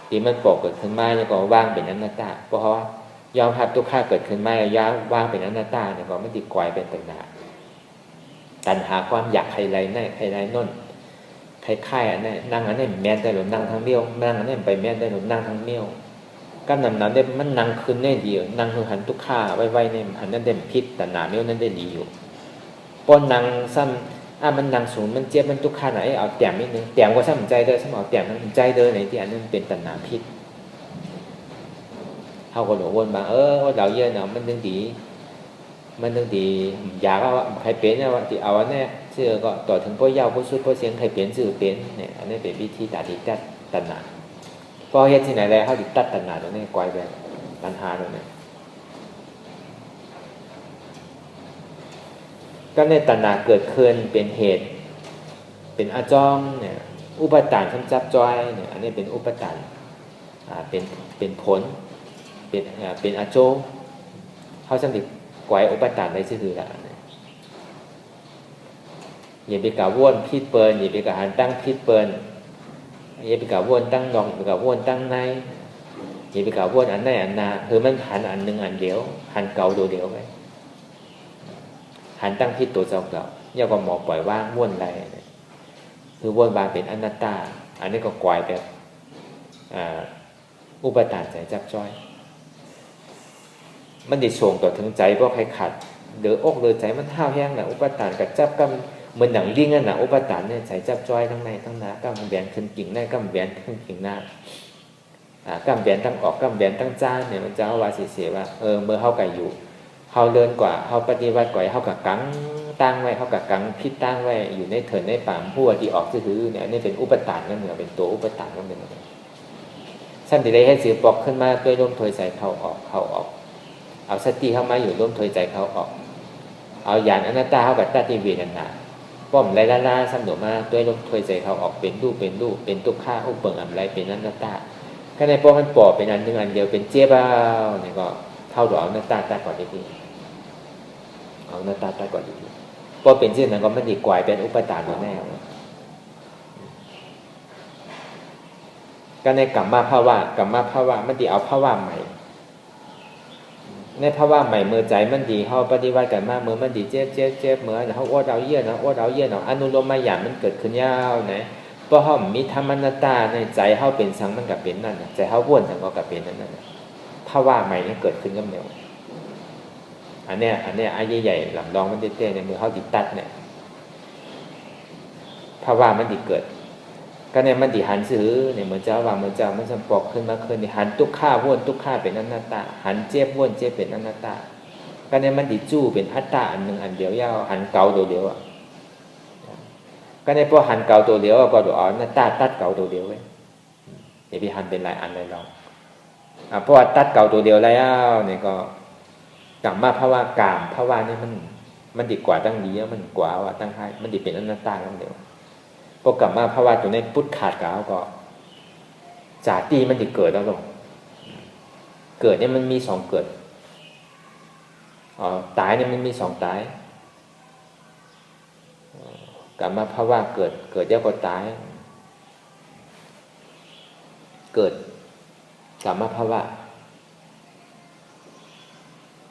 ที่มันปกเกิดขึ้นมาเนี่ยก็ว่างเป็นอนัตตาเพราะว่ายอมรับทุกข่าเกิดขึ้นมาย่างว่างเป็นอนัตตาเนี่ยก็ไม่ติดกวายเป็นตัณหาความอยากใครไรนั่นใครไรนั่นใครค่ายอันนั้นนั่งอันนั้นแม่นได้หรือนั่งทั้งเมี่ยวนั่งอันนั้นไปแม่นได้หรือนั่งทั้งเมี่ยวก็นั้นได้มันนั่งคืนได้ดีนั่งคือหันทุกข่าไว้เนี่ยหันนั้นเด่นพิษตัณหาเมี่ยวนั้นได้ดีอยู่ป้อนนั่งซ้ำมันนั่งสูงมันเจ็บมันทุกข์ขนาดเอาแต้มนิดนึงแต้มก็ซ้ำใจเด้อซ้ำเอาแต้มนั้นใจเด้อในที่อันนั้นเป็นตัณหาพิษเขาก็หลงวนบางว่าเราเยอะเนาะมันถึงดีอยากว่าใครเป็นเนี่ยว่าที่เอาเนี่ยเชื่อก็ต่อถึงพ่อยาวพ่อสุดพ่อเสียงใครเป็นสื่อเป็นเนี่ยอันนี้เป็นวิธีตัดตัณหาพอเฮ็ดที่ไหนแล้วเขาติดตัดตัณหาตรงนี้กวายไปตัณหาตรงนี้ก็ในตัณหาเกิดขึ้นเป็นเหตุเป็นอาจอมเนี่ยอุปทานคำจับจ้อยเนี่ยอันนี้เป็นอุปทานเป็นผลเป็นอาโจเขาสำติกวายอุปทานได้ชื่อละอย่าไปกล่าวว่นพิษเปิลอย่าไปกล่าวหันตั้งพิษเปิลอย่าไปกล่าวว่นตั้งนองอย่าไปกล่าวว่นตั้งในอย่าไปกล่าวว่นอันในอันนาคือมันหันอันหนึ่งอันเดียวหันเก่าโดเดียวไปหันตั้งพิษตัวเจ้าเก่าย่าก็หมอปล่อยว่างว่นไรคือว่นบางเป็นอนัตตาอันนี้ก็กวายแบบอุปทานใจจับจ้อยมันดิส่งต่อถึงใจเพราะใครขัดเดืออกเดือใจมันห้าวแห้งนะอุปทานกับจับกันเหมือนหนังดิ้งนะอุปทานเนี่ยใจจับจ้อยทั้งในทั้งหน้าก็มันแบนขึ้นกิ่งหน้าก็มันแบนขึ้นกิ่งหน้า กำแบนตั้งออกกำแบนตั้งจ้านเนี่ยมันจะว่าเสียว่าเมื่อเฮาก็อยู่เฮาเดินกว่าเฮาปฏิบัติกว่าเฮาก็กังตั้งไว้เฮาก็กังพิดตั้งไว้อยู่ในเถินในป่ามหัวที่ออกซื่อๆเนี่ยนี่เป็นอุปทานนั่นเหนือเป็นตัวอุปทานนั่นเองสั้นที่ได้ให้สืบปอกขึ้นมาด้วยลมถอยใจเข้าออกเอาสติเข้ามาอยู่ลมถอยใจเข้าออกเอาอย่างอนัตตาเข้ากับตติเวทนาป้อมไรล่าสำหรับมาด้วยลมถอยใจเข้าออกเป็นรูปเป็นตุกข้าอุปเปิงอันไรเป็นอนัตตาก็ในป้อมมันปอบเป็นอันหนึ่งอันเดียวเป็นเจี๊ยบเนี่ยก็เท่าดอกอนัตตาตาก่อนดีๆเอาอนัตตาตาก่อนดีๆป้อเป็นเช่นนั้นก็ไม่ดีกว่าเป็นอุปทานแน่ก็ในกรรมภาวะมันดีเอาภาวะใหม่ในภาวะใหม่เมื่อใจมันดีเฮาปฏิวัติกันมาเมื่อมันดีเจ็บเมื่อเฮาอดเอาเยี่ยนะอดเอาเยี่ยนะอนุโลมมาอย่างมันเกิดขึ้นยาวนะเพราะเฮามีธรรมนัตตาในใจเฮาเป็นสังมันก็เป็นนั่นน่ะใจเฮาว่นสังก็เป็นนั่นน่ะภาวะใหม่นี่เกิดขึ้นกับเดียวอันเนี้ยอันใหญ่ๆลำลองมันเต้ๆในมือเฮาติดตัดเนี่ยภาวะมันดีเกิดก็เนี่ยมันดิหันซื้อเนี่ยเหมือนเจ้าว่าเหมือนเจ้ามันจะปอกขึ้นมาขึ้นหันทุกข้าว่นทุกข้าเป็นอนัตตาหันเจ็บว่นเจ็บเป็นอนัตตาก็เนี่ยมันดิจู้เป็นอัตตาอันหนึ่งอันเดียวยาวหันเก่าตัวเดียวอ่ะก็เนี่ยพอหันเก่าตัวเดียวก็ดูอ๋ออนัตตาตัดเก่าตัวเดียวเว้ยเดี๋ยวพี่หันเป็นหลายอันเลยลองเพราะว่าตัดเก่าตัวเดียวแล้วเนี่ยก็กลับมาภาวะกามภาวะนี่มันดีกว่าตั้งดีมันกว่าว่าตั้งให้มันดีเป็นอนัตตาตั้งเดียวพอกลับมาภาวะตัวนี้พุทธขาดกล่าวก็จาตีมันจะเกิดแล้วลงเกิดเนี่ยมันมีสองเกิดตายเนี่ยมันมีสองตายกลับมาภาวะเกิดแล้วก็ตายเกิดกลับมาภาวะ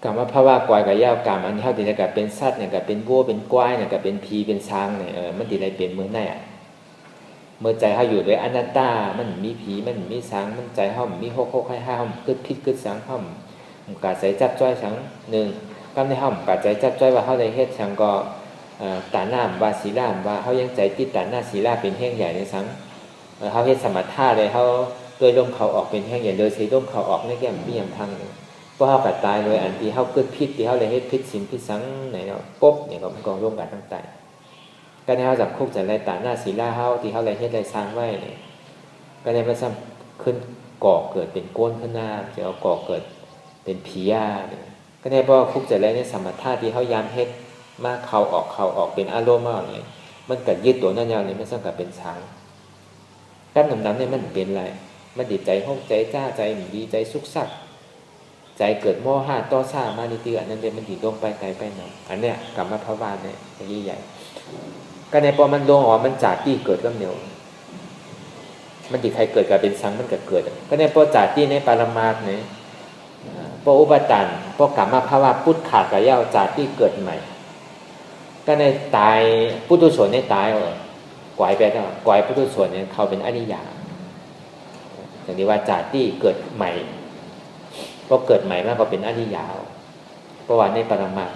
กลับมาภาวะกวายกับยาวกรรมอันเท่าที่จะกับเป็นสัตว์เนี่ยกับเป็นวัวเป็นควายเนี่ยกับเป็นผีเป็นช้างเนี่ยมันดีอะไรเป็นเมื่อไหร่เมื่อใจเขาอยู่ด้วยอนัตตามันมีผีมันมีสังมันใจเขามีหกให้ห้าเขากึดพิษกึดสังเขากาใจจับจ้อยสังหนึ่งก็ในเขากาใจจับจ้อยว่าเขาได้เฮ็ดสังก็ตาหน้าว่าศีลาว่าเขายังใจติดตาหน้าศีลาเป็นแห้งใหญ่ในสังเขาเฮ็ดสมถะเลยเขาด้วยลมเขาออกเป็นแห้งใหญ่เลยใช้ลมเขาออกในแก้มมีอย่างพังเพราะเขากัดตายเลยอันที่เขากึดพิษที่เขาเลยเฮ็ดพิษสินพิษสังไหนเนาะปุ๊บเนี่ยก็มันกองร่วมกันตั้งแต่ก็ในเขาจับคุกจับไรตาหน้าศีลาเขาที่เขาไรเฮ็ดไรสร้างไว้เนี่ยก็ในมันซ้ำขึ้นก่อเกิดเป็นก้นขึ้นหน้าจะเอาก่อเกิดเป็นผียาเนี่ยก็ในเพราะคุกจับไรในสมถะที่เขายามเฮ็ดมาเขาออกเป็นอารมณ์มากเลยมันกัดยึดตัวนั่นยาวเนี่ยมันซ้ำกับเป็นช้างด้านหนังเนี่ยมันเป็นอะไรมันดีใจห้องใจจ้าใจดีใจสุขสักใจเกิดโมหะต่อซ่ามานิติอันนั้นเดี๋ยวมันดีลงไปไกลไปหน่อยอันเนี้ยกลับมาภาวะเนี่ยใหญ่ก็ในพอมันลงออกมันจากที่เกิดก็เหนียวมันดีใครเกิดกับเป็นสังมันเกิดก็ในพอจากที่ในปรมาสเนี่ยพออุปทานพอกลับมาภาวะพุทธขาดกับยาวจากที่เกิดใหม่ก็ในตายปุถุชนในตายกวายไปแล้วกวายปุถุชนเนี่ยเขาเป็นอริยะอย่างนี้ว่าจากที่เกิดใหม่พอเกิดใหม่มากก็เป็นอริยะเพราะว่าในปรมาส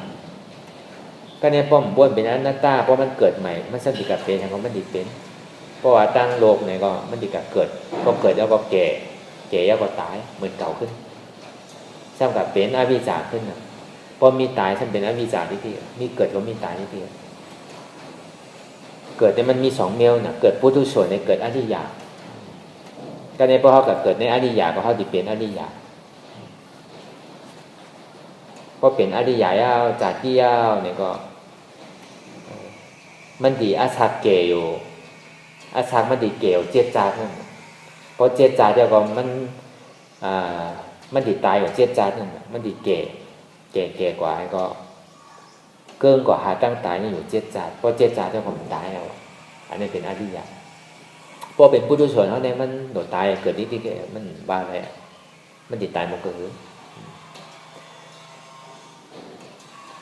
ก็ในป้อมบ้วนเป็นอนัตตาเพราะมันเกิดใหม่มันสติกับเป็นของมันดีเป็นเพราะว่าตั้งโลกเนี่ยก็มันดีกับเกิดก็เกิดแล้วก็แก่แล้วก็ตายเหมือนเก่าขึ้นซ้ำกับเป็นอวิชชาขึ้นนะพอมีตายซ้ำเป็นอวิชชาที่มีเกิดก็มีตายที่เกิดเนี่ยมันมีสองแนวนะเกิดปุถุชนในเกิดอริยะก็ในพอเขาเกิดในอริยะก็เขาดีเป็นอริยะก็เป็นอริยะยาวจากที่ยาวเนี่ยก็มันดีอาศักเกยอยู่อาศักมันดีเกลเจ็ดจาดนั่นเพราะเจ็ดจาดเดียวก็มันดีตายกว่าเจ็ดจาดนั่นมันดีเก่กว่าก็เกินกว่าหาตั้งตายนี่อยู่เจ็ดจาดเพราะเจ็ดจาดเดียวก็มันตายแล้วอันนี้เป็นอริยะเพราะเป็นปุถุชนเขาเนี่ยมันโดดตายเกิดนิดเดียวมันบ้าอะไรมันดีตายมันก็คือ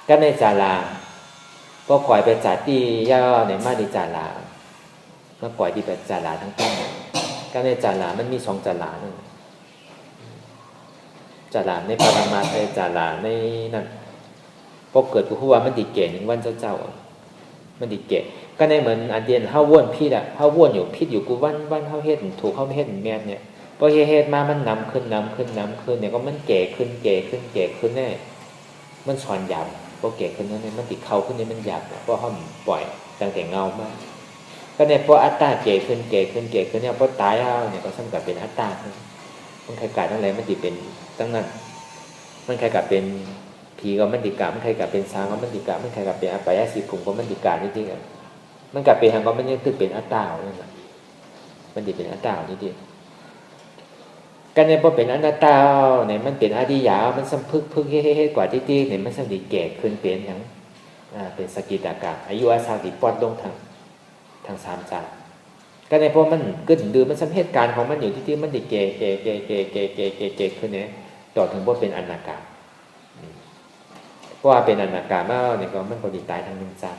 ก็ในจาราก็ปล่อยไปจัดที่ย่าในมาดิจาราก็ปล่อยที่ไปจาราทั้งต้นก็ในจารามันมีสองจาราหนึ่งจาราในปรมาในจาราในนั่นพอเกิดกูพูดว่ามันดีเก่หนึ่งวันเจ้ามันดีเก่ก็ในเหมือนอันเดียนเฮาว่นพิษอ่ะเฮาว่นอยู่พิษอยู่กูวันเฮาเฮ็ดถูกเฮาไม่เฮ็ดแม่เนี่ย พอเหตุมามันนำขึ้นเนี่ยก็มันแก่ขึ้นแน่มันสอนหยาบพอแก่ขึ้นเนี่ยมันติดเข้าขึ้นเนี่ยมันหยาบเพราะเขาปล่อยตั้งแต่เงามากก็เนี่ยพออัตตาแก่ขึ้นเนี่ยพอตายแล้วเนี่ยก็สำกับเป็นอัตตามันใครกาดทั้งหลายมันติเป็นตั้งนั้นมันใครกาเป็นผีก็มันติกามันใครกาเป็นสางก็มันติกามันใครกาเป็นอปายสิภูมิก็มันติกาจริงๆมันกาเป็นทางก็มันยังตึกเป็นอัตตาเนี่ยนะมันติเป็นอัตตาจริงๆกันเนี่ยพอเป็นอนัตตาเนี่ยมันเป็นอดียามันสัมพึกเฮ้กว่าที่เนี่ยมันสัมติแก่ขึ้นเป็นอย่างเป็นสกิตากาอายุอาสาติปอดลงทางสามจานก็ในพวกมันก็ถึงดูมันสัมเหตุการณ์ของมันอยู่ที่มันติเกขึ้นเนี่ยต่อถึงว่าเป็นอนาคาเพราะว่าเป็นอนาคามากเนี่ยก็มันก็ติตายทางหนึ่งจาน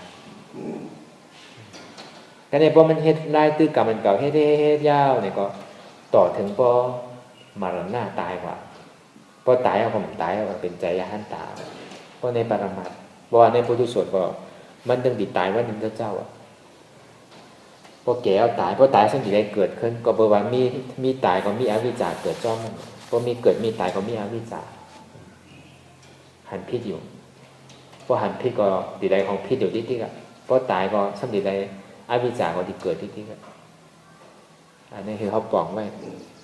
ก็ในพวกมันเหตุไล่ตื้อกรรมมันเก่าเฮ็ดยาวเนี่ยก็ต่อถึงพอมรณะตายกว่าพอตายเอาผมตายเอาเป็นใจยหันตาเพราะในปรมัตถ์ว่าในพุทธสวดก็มันต้องติดตายว่าหนึ่งเจ้าพอแก่เอาตายพอตายสิ่งที่ได้เกิดขึ้นก็บอกว่ามีตายก็มีอวิชชาเกิดจ้อมพอมีเกิดมีตายก็มีอวิชชาหันพิษอยู่พอหันพิษก็ติดใดของพิษอยู่ที่กันพอตายก็สิ่งที่ใดอวิชชาก็ที่เกิดที่กันอันนี้คือเขาปองไว้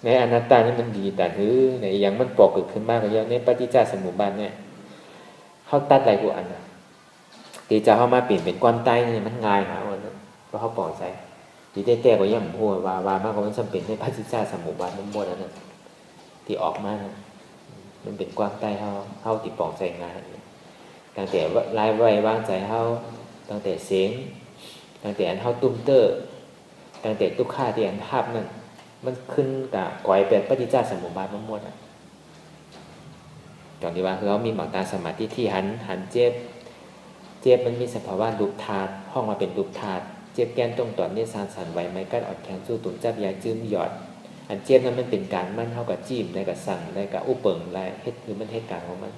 ในอนัตตานี่มันดีแต่ถือในอย่างมันปอกเกิดขึ้นมากก็เยอะในปฏิจจสมุปบาทเนี่ยเขาตัดอะไรกูอันน่ะตีจะเข้ามาเปลี่ยนเป็นความตายนี่มันง่ายหาวันนั้นเพราะเขาปล่อยใจที่ได้แต่ก็ย่ำหัวว่ามากกว่ามันจำเป็นในปฏิจจสมุปบาทมันหมดแล้วนั่นที่ออกมานะมันเป็นความตายเขาติดปล่อยใจงานตั้งแต่ลายไว้วางใจเขาตั้งแต่เสียงตั้งแต่อันเขาตุ้มเตอร์ตั้งแต่ทุกข้าที่อันภาพนั่นมันขึ้นกับก่อยเป็นปฏิจจสมุปบาทมันหมดตอนที่ว่าคือเขามีหมอกตาสมาธิที่หันเจ็บมันมีสภาวะรูปธาตุห้องมาเป็นรูปธาตุเจ็บแกนตรงต่อเนี่ยสั่นไหวไหมกัดอดแขนสู้ตุ่มจับยาจื้มหยอดอันเจ็บนั้นมันเป็นการมั่นเท่ากับจิ้มได้กับสั่งได้กับอุปเปิงได้เฮ็ดคือมันเฮ็ดการของมัน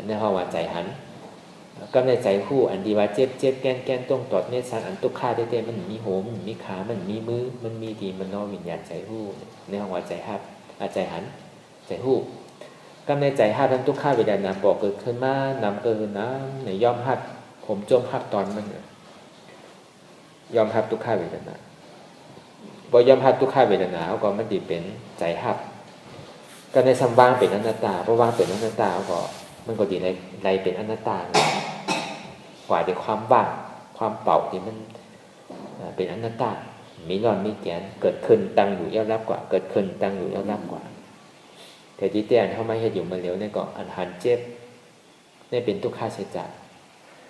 ในห้องว่าใจหันก็ในใจคู่อันดีว่าเจ็บแกนตรงต่อเนี่ยสั่นอันตุกข้าได้มันมีโหมมีขามันมีมือมันมีดีมันนอวิญญาณใจคู่ในห้องว่าใจหับใจหันใจคู่กำในใจหับทั้งทุกข้าเวทนาบอกเกิดขึ้นมานำเกินนะในย่อมหับผมจมหับตอนมันยอมหับทุกข้าเวทนาบ่ยอมหับทุกข้าเวทนาเขาก็มันดีเป็นใจหับก็ในสัมวางเป็นอนัตตาเพราะวางเป็นอนัตตาก็มันก็ดีในเป็นอนัตตากว่าในความว่างความเป่าที่มันเป็นอนัตตามีนอนมีแกนเกิดขึ้นตั้งอยู่ย่อมรับกว่าเกิดขึ้นตั้งอยู่ย่อมรับกว่าแต่ที่เตี้ยนเข้ามาเฮ็ดอยู่มาเร็วนี่ก็อันหันเจ็บนี่เป็นทุกข้าเสียจัด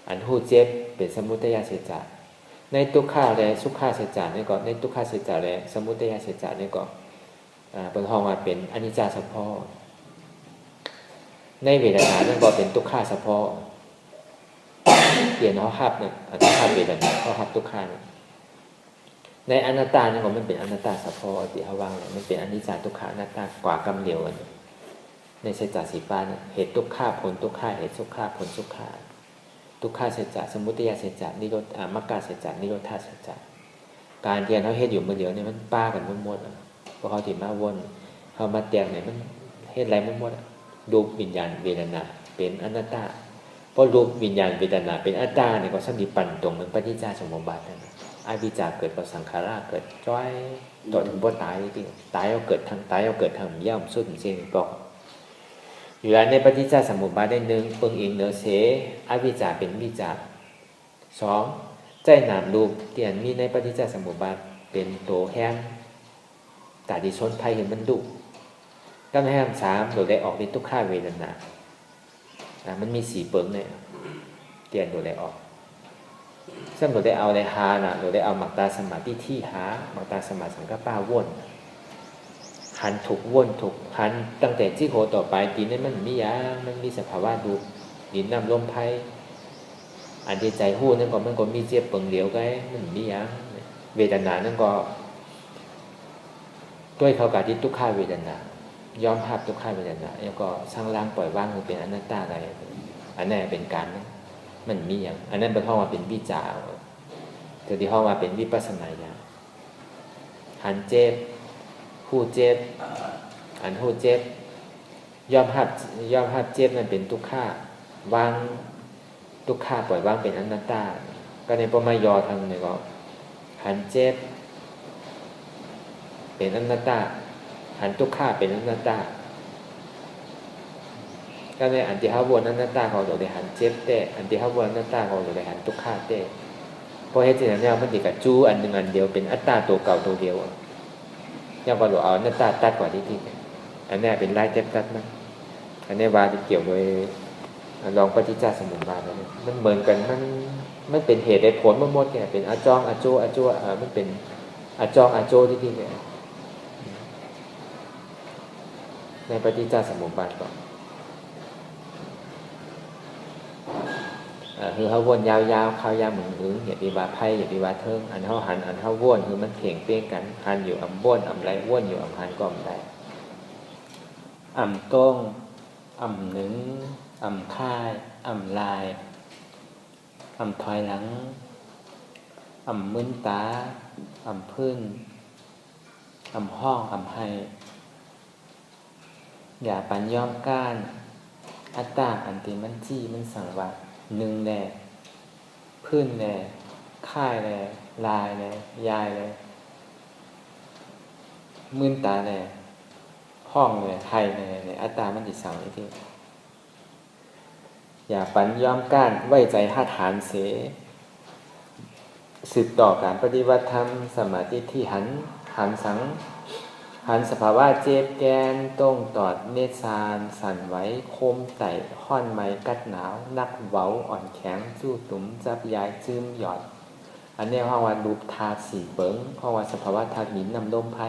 อันหู้เจ็บเป็นสมุทัยเสียจัดในทุกข้าและสุขาเสียจัดนี่ก็ในทุกข้าเสียจัดและสมุทัยเสียจัดนี่ก็เป็นห้องว่าเป็นอนิจจเฉพาะในเวทนานั่นก็เป็นทุกข้าเฉพาะเปลี่ยนเขาหับเนี่ยทุกข้าเวทนาเขาหับทุกข้าในอนัตตานี่ก็มันเป็นอนัตตาเฉพาะที่เขาวางมันเป็นอนิจจทุกขาอนัตตากว่ากำเดียวกันในเศษจัดสีฟ้าเนี่ยเหตุทุกข้าผลทุกข้าเหตุสุขข้าผลสุขข้าทุกข้าเศษจัดสมุทัยเศษจัดนิโรธมรรคเศษจัดนิโรธาเศษจัดการเรียนเขาเฮ็ดอยู่เมื่อเดียวเนี่ยมันป้ากันหมดเพราะเขาถิ่นมาวนเขามาแตกเนี่ยมันเฮ็ดอะไรหมดรูปวิญญาณเวทนาเป็นอนัตตาเพราะรูปวิญญาณเวทนาเป็นอนัตตาเนี่ยก็สัมผัสปั่นตรงเหมือนปฏิจจสมุปบาทนั่นอวิชชาเกิดกับสังขารเกิดจ้อยต่อถึงบ่ตายจริงตายเอาเกิดทางตายเอาเกิดทางย่อมสุดเสียงบอกอยู่ในปฏิจจสมุปบาทได้หนึ่งเปิงอิงเนเสอวิชชาเป็นวิจารสองใจนามรูปเตียนมีในปฏิจจสมุปบาทเป็นโตแห้งตาดิชนไทยเห็นมันดุก็แห้งสามโดยได้ออกในทุกข้าเวทนามันมีสี่เปิงเนี่ยเตียนโดยได้ออกซึ่งเราได้เอาในหานะเราได้เอาหมักตาสมาธิที่หาหมักตาสมาสังกปาวนหันถูกวนถูกหันตั้งแต่ที่โคต่อไปตีนั้นมันมีอย่างมันมีสภาวะดูดินน้ำลมไพ่อันที่ใจหู้นั่นก็มันก็มีเจ็บเปิงเหลียวไงมันมีอย่างเวทนานั่นก็ด้วยเขากับที่ทุกข้าเวทนายอมภาพทุกข้าเวทนาแล้วก็สร้างร่างปล่อยว่างคือเป็นอนัตตาอะไรอันนั้นเป็นการมันมีอย่างอันนั้นเป็นห้องว่าเป็นวิจารแต่ที่ห้องว่าเป็นวิปัสสนาญาณหันเจ็บ ผู้เจ็บอันผู้เจ็บยอมหัดเจ็บนั่นเป็นทุกขาวางทุกขาปล่อยวางเป็นอนัตตาก็ในปมายอทางนี่ก็หันเจ็บเป็นอนัตตาหันทุกขาเป็นอนัตตาก็ในอันที่เขาวนอนัตตาเขาโดยหันเจ็บเตะอันที่เขาวนอนัตตาเขาโดยหันทุกขาเตะเพราะเหตุนั้นเนี่ยมันติดกับจูอันหนึ่งอันเดียวเป็นอัตตาตัวเก่าตัวเดียวยังก็หลอกเอาอนัตตาตัดกว่าที่อันนี้เป็นลายเจ็บตัดมันอันนี้ว่าที่เกี่ยวกับลองปฏิจจสมุปบาทแล้วมันเหมือนกันมันเป็นเหตุในผลมันหมดแกเป็นอาจองอาโจมันเป็นอาจองอาโจที่เนี่ยในปฏิจจสมุปบาทก่อนคือเขาวนยาวๆเขายาวเหมือนเหตุวิบากไพ่เหตุวิบากเทิงอันเขาหันอันเขาวนคือมันเถียงเปี้ยงกันหันอยู่อ่ำวนอ่ำไรวนอยู่อ่ำหันก็อ่ำไรอ่ำต้งอ่ำหนึ่งอ่ำค่ายอ่ำลายอ่ำถอยหลังอ่ำมึนตาอ่ำพื้นอ่ำห้องอ่ำให้อย่าปัญย่อมก้านอัตตาอันติมันจี้มันสั่งว่าหนึ่งแน่พื้นแน่ค่ายแน่ลายแน่ยายแน่มึนตาแน่ห้องแน่ไทยแน่อัตตามันติสั่งนี่ที่อย่าปัญย่อมก้านไว้ใจหัดหานเสสืบต่อการปฏิบัติธรรมสมาธิที่หันสังหันสภาวะเจ็บแกนต้งตอดเนซานสั่นไหวคมไต่ห้อนไม้กัดหนาวนักเว้าอ่อนแข็งสู้ตุ๋มจับยายซึมหยอดอันนี้ห้องว่ารูปธาตุสี่เปิงห้องว่าสภาวะธาตุหินนำลมไพ่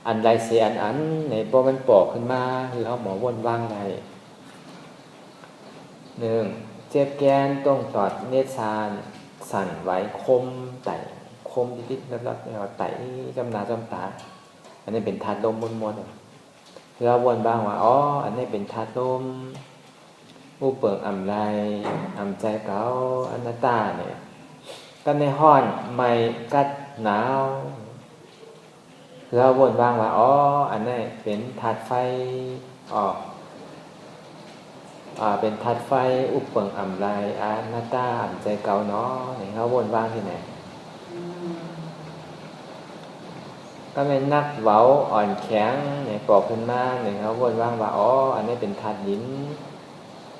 อันใดเสียอันในพอมันปอกขึ้นมาคือเขาหมอวนว่างใดหนึ่งเจ็บแกนต้องตอดเนซานสั่นไหวคมไต่คมดิดๆรับๆเนี่ยไต่จำตาอันนี้เป็นธาตุลมมนๆเราวนบ้างว่าอ๋ออันนี้เป็นธาตุลมผู้เปิงอ่ำไรอ่ำใจเก่าอนัตตาเนี่ยก็ในห้อนไม่กัดหนาวเราวนบ้างว่าอ๋ออันนี้เป็นธาตุไฟเป็นธาตุไฟอุปเปิงอ่ำไรอนัตตาอ่ำใจเก่าเนาะเนี่ยเขาวนบ้างที่ไหนก็เป็นนักเว้าอ่อนแข็งเนี่ยปอกขึ้นมาเนี่ยเขาวนว่างว่าอ๋ออันนี้เป็นธาตุหิน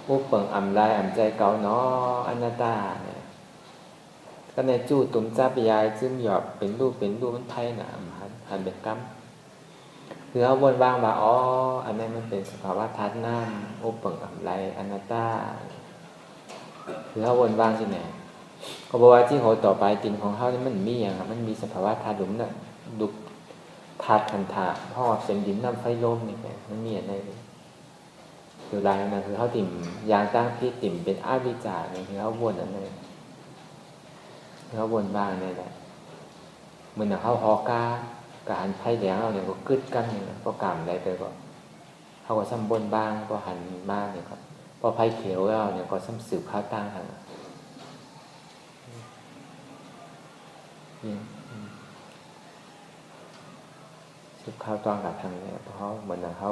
ผู้เปิงอ่ำลายอ่ำใจเก่าเนาะอนัตตาเนี่ยก็ในจู้ตุ่มจับยายซึมหยอบเป็นรูปมันไพ่หนาหันเป็นกรรมคือเขาวนว่างว่าอ๋ออันนี้มันเป็นสภาวะธาตุน้ำผู้เปิงอ่ำลายอนัตตาคือเขาวนว่างที่ไหนก็บอกว่าที่เขาต่อไปตินของเขานี่มันมีอย่างมันมีสภาวะธาตุหลุมน่ะดุธาตุขันธะเพราะว่าเป็นดินน้ำไฟลมนี่ไงมันมีอะไรคือรายนั้นคือเขาติ่มยางตั้งที่ติ่มเป็นอาวิจารเนี่ยคือเขาวนอันนี้เขาวนบ้างนี่แหละเหมือนเขาฮอกาการไฟแดงเราเนี่ยก็กึดกันเนี่ยก็กำได้ไปก็เขาก็ซ้ำบนบ้างก็หันบ้างเนี่ยครับพอไฟเขียวเราเนี่ยก็ซ้ำสืบข้าวตั้งทางสืบข้าวตั้งกับทางเนี่ยเพราะเหมือนเขา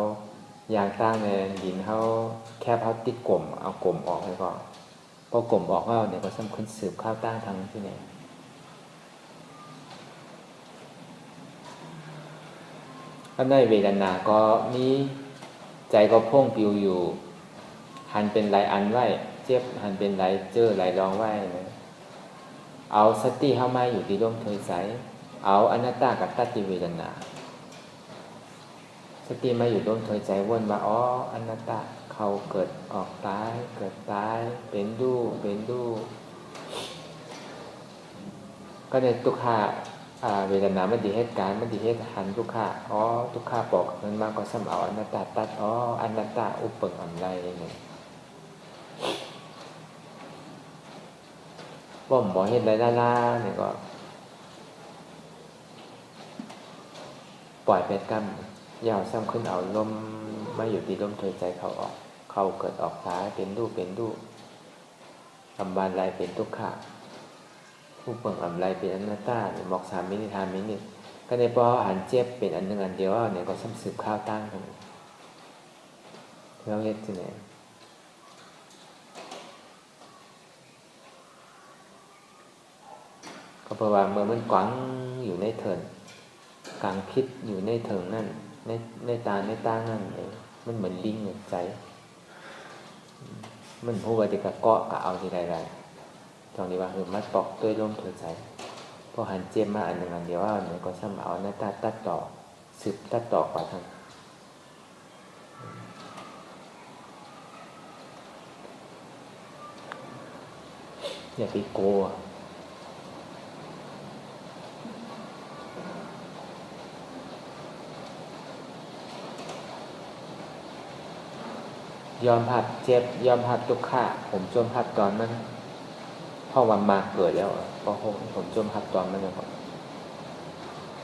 ยางตั้งในดินเขาแค่เขาติดกลมเอากลมออกไปก่อนพอกลมออกแล้วเนี่ยก็ซ้ำขึ้นสืบข้าวตั้งทางที่ไหนก็ในเวทนาก็มีใจก็พ่งปิวอยู่หันเป็นไหลอันไว้เจ็บหันเป็นไหลเจอไหลรองไว้เอาสติเข้ามาอยู่ที่ลมเทยใสเอาอนัตตากับตัติเวทนาสติมาอยู่ลมเทยใจวนว่าอ๋ออนัตตาเขาเกิดออกตายเกิดตายเป็นดูก็ในทุกขาเวทนามันดีเหตุการณ์มันดีเหตุหันทุกขาอ๋อทุกขาปอกมันมากก็ซ้ำเอาอนัตตาตัดอ๋ออนัตตาอุปเปิงอ่ำไรเนี่ยบ่มบ่เห็นไรล่าเนี่ยก็ปล่อยเป็นกรรมยาวซ้ำขึ้นเอาลมมาอยู่ที่ลมเทยใจเขาออกเขาเกิดออกตายเป็นดูทำบานไรเป็นทุกขาผู้เปิงอ่ำไรเป็นอนัตตาหมอกสามมินิทานมินิก ก็ในพอหันเจ็บเป็นอันหนึ่งอันเดียวเนี่ยก็ซ้ำสืบข้าวตั้งกันเราเฮ็ดจังได๋ก็เพราะว่าเมื่อมันกวังอยู่ในเถินกลางพิษอยู่ในเถิงนั่นในตาในตานั่นเองมันเหมือนลิงเหมือนใจมันฮู้ว่าจะกะเกาะกะเอาที่ใดๆตรงนี้ว่ามันปอกด้วยลมถือใจพอหันเจ็บมาอันหนึ่งอันเดียวเนี่ยก็ซ้ำเอาหน้าตาตัดต่อสืบตัดต่อกว่าทั้งอย่าไปกลัวยอมรับเจ็บยอมรับทุกข์ผมจมรับตอนนั้นเพราะวันมาเกิดแล้วพอผมจมรับตอนนั้นแล้ว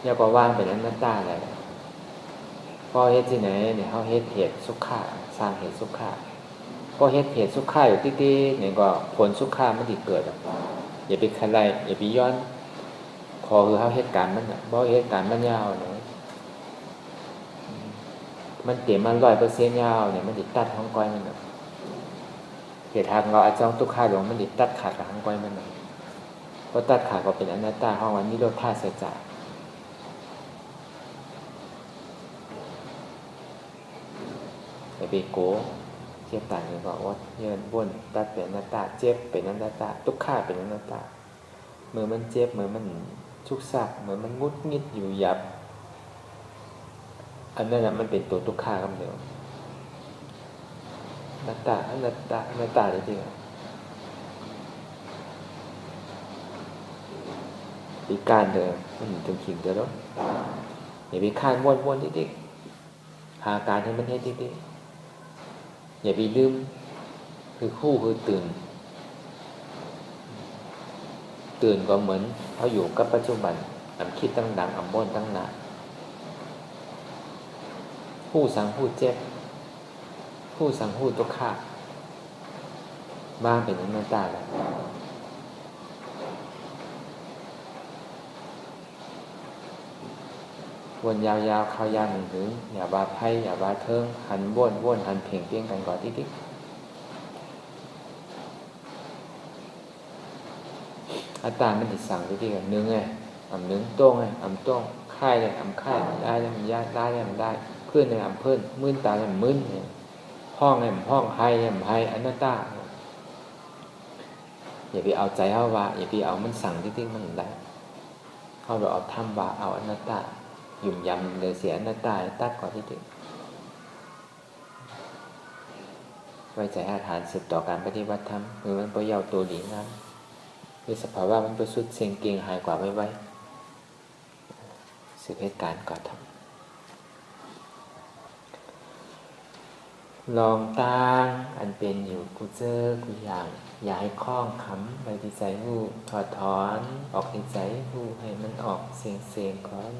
อย่าก็ว่างไปนั้นตาอะไรพอเฮ็ดที่ไหนเนี่ยเฮาเฮ็ดเหตุสุขะสร้างเหตุสุขะก็เฮ็ดเหตุสุขะอยู่ติๆเนี่ยก็ผลสุขะมันสิเกิดอย่าไปขัดไล่อย่าไปย้อนขอคือเฮาเฮ็ดการมันบ่เฮ็ดการมันยาวเนาะมันเต็มมัน 100% ยาวเนี่ยมันสิตัดของก้อยมันน่ะเหตุทางเราอาจารย์ทุกข์หลงมันสิตัดขาดกับของก้อยมันน่ะพอตัดขาดก็เป็นอนัตตาห้องวันนิโรธาสัจจะอย่าไปโกเจ็บตายนี่ก็ว่าเยินบ่นตัดเป็นอนัตตาเจ็บเป็นอนัตตาทุกข์เป็นอนัตตาเมื่อมันเจ็บเมื่อมันทุกข์ซักเมื่อมันงุดงิดอยู่หยับอันนั้นมันเป็นตัวทุกข์คำเดียวอนัตตาอนัตตาอนัตตาจริงๆปีการเดิมมันถึงขิงเดิมแล้วอย่าไปคานวนๆดิๆหาการให้มันให้ดิๆอย่าไปลืมคือคู่คือตื่นก็เหมือนเขาอยู่กับปัจจุบันอำคิดตั้งดังอำบ่นตั้งหนาผู้สังผู้เจ็บผู้สังผู้ทุกข์บ้างเป็นอนัตตาแล้ววนยาวๆเข้ายาวถึงอย่าบาไพ่อย่าบาเทิงหันบ้วนหันเพ่งเพียงกันก่อนติ๊กอัตตามันติดสั่งติ๊กกันนึงไงอำนึงโต้งไงอำโต้งค่ายเลยอำค่ายได้เลยมันยากได้เลยมันได้เพื่อนเลยอำเพื่อนมื่นตาเลยมื่นเนี่ยห้องเลยห้องไพ่เลยไพ่อนัตตาอย่าไปเอาใจเอาว่าอย่าไปเอามันสั่งติ๊กมันได้เขาเราเอาทำว่าเอาอนัตตาหยุ่มยำเลยเสียหน้าตาตัดก่อนที่ถึงไว้ใจอาถานสืบต่อการปฏิบัติธรรมคือมันประเยาตัวหลีนั้นคือสภาวะมันประสุดเสียงเก่งหายกว่าไว้สืบเหตุการณ์ก่อนทำลองตั้งอันเป็นอยู่กูเจอกูอย่างอย่าให้คล้องขำไปที่ใจหูถอดถอนออกที่ใจหูให้มันออกเสียงก่อน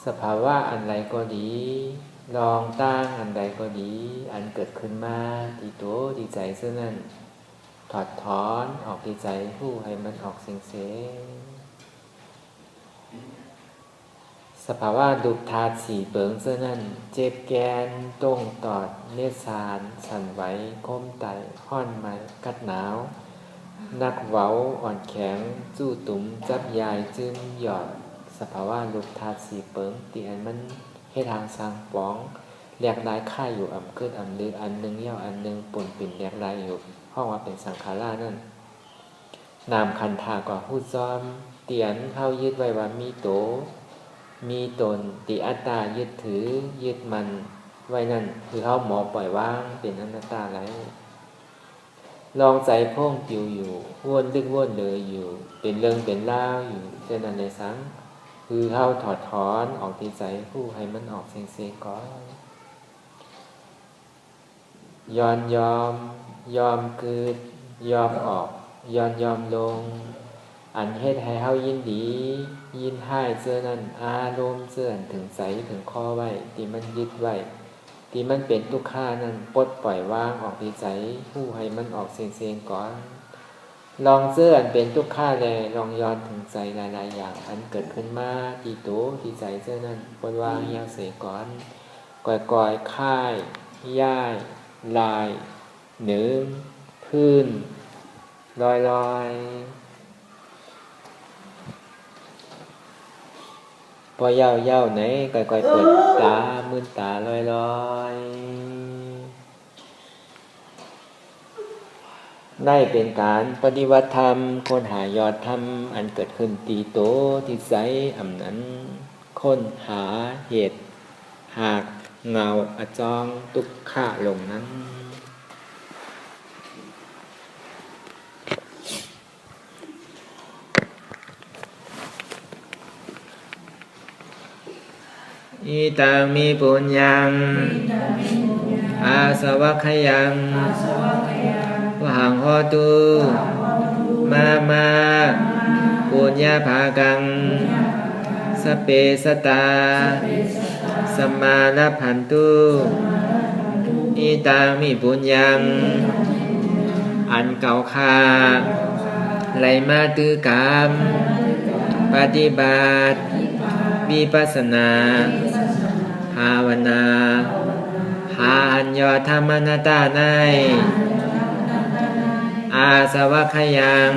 สภาวะอันใดก็ดีลองตั้งอันใดก็ดีอันเกิดขึ้นมาที่ตัวที่ใจเสื่อนั้นถอดถอนออกที่ใจผู้ให้มันออกเสียงสภาวะดุธาตุสี่เปิงเสื่อนั้นเจ็บแกนต้งตอดเนสานสั่นไหวก้มไตห้อนไม้กัดหนาวนักเว้าอ่อนแข็งจู้ตุ้มจับยายจึมหยอดสภาวะลูกธาตุสีเปิงตีอันมันให้ทางสร้างป้องแหลกลายค่ายอยู่อ่ำขึ้นอ่ำลึกอันนึงเย่าอันนึงปุ่นปิ่นแหลกลายอยู่ห้องว่าเป็นสังขารานั่นนามคันธากว่าหู้ซ้อมเตียนเข้ายึดไว้ว่ามีโตมีตนติอัตตายึดถือยึดมันไว้นั่นคือเขาหมอปล่อยว่างเป็นอนัตตาแล้วลองใจพ่งปิวอยู่วนลึกวนเลยอยู่เป็นเรื่องเป็นเล่าอยู่เจนันในสังคือเข้าถอดถอนออกที่ใจผู้ให้มันออกเสียงก่อนยอมเกิดยอมออกยอมลงอันเฮ็ดให้เฮายินดียินให้เสื้อนั้นอารมณ์เสื้อถึงใจถึงข้อไว้ที่มันยึดไว้ที่มันเป็นทุกข์นั้นปลดปล่อยวางออกที่ใจผู้ให้มันออกเสียงก่อน ลองเสื้ออันเป็นทุกข้าแลลองย้อนถึงใจหลายๆอย่างอันเกิดขึ้นมาที่ตัวที่ใจเสื้อนั้นปนวางยาเสก่อนก่อยๆค่ายย่ายลายเหนือพื้นลอยพอเย้าไหนก่อยๆเปิดตามืนตาลอยได้เป็นการปฏิวัติธรรมค้นหายอดธรรมอันเกิดขึ้นตีโตที่ใสอำนั้นค้นหาเหตุหากเงาอจองทุกขะลงนั้นอิตังมีปุญญังอาสวัคยังวหังโหตุมาปุญญาภากังสเปสตาสัมมานัพพันตุอิตังมีปุญญังอันเก่าคาไหลมาตือกรรมปฏิบัติวิปัสสนาภาวนาหาอัญญธรรมนาตาในอาสวัคยัง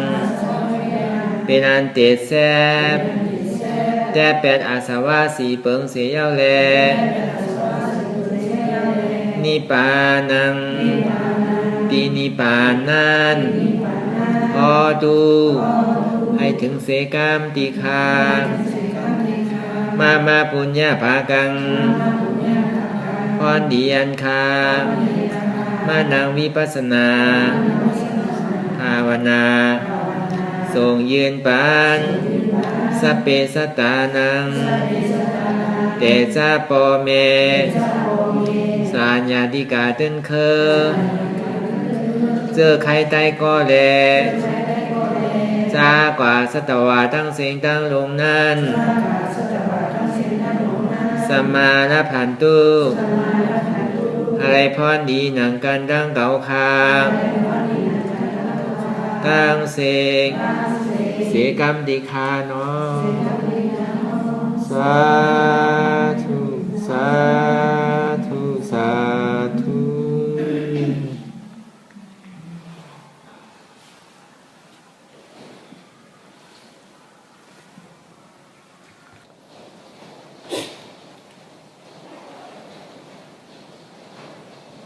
เป็นอันเตดแซบแต่เป็ดอาสวะสีเปิงเสียเย้าแลนิปานังตีนิปานนั้นพอดูให้ถึงเสกามติคามาปุญญาภากังพรดีอันคามานังวิปัสสนาภาวนาทรงยืนปานสเปสตานังเตจาปอเมสัญญาติกาตึนเคเจอใครไตก็แลจากว่าสัตวาทั้งเสียงทั้งลงนั้นสัมมานัพพันตุอะไรพรดีหนังกันดังเก่าคาตั้งเสกเสกรรมติคาเนาะสาธุสาธุสาธุ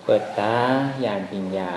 เปิดตาอย่างปัญญา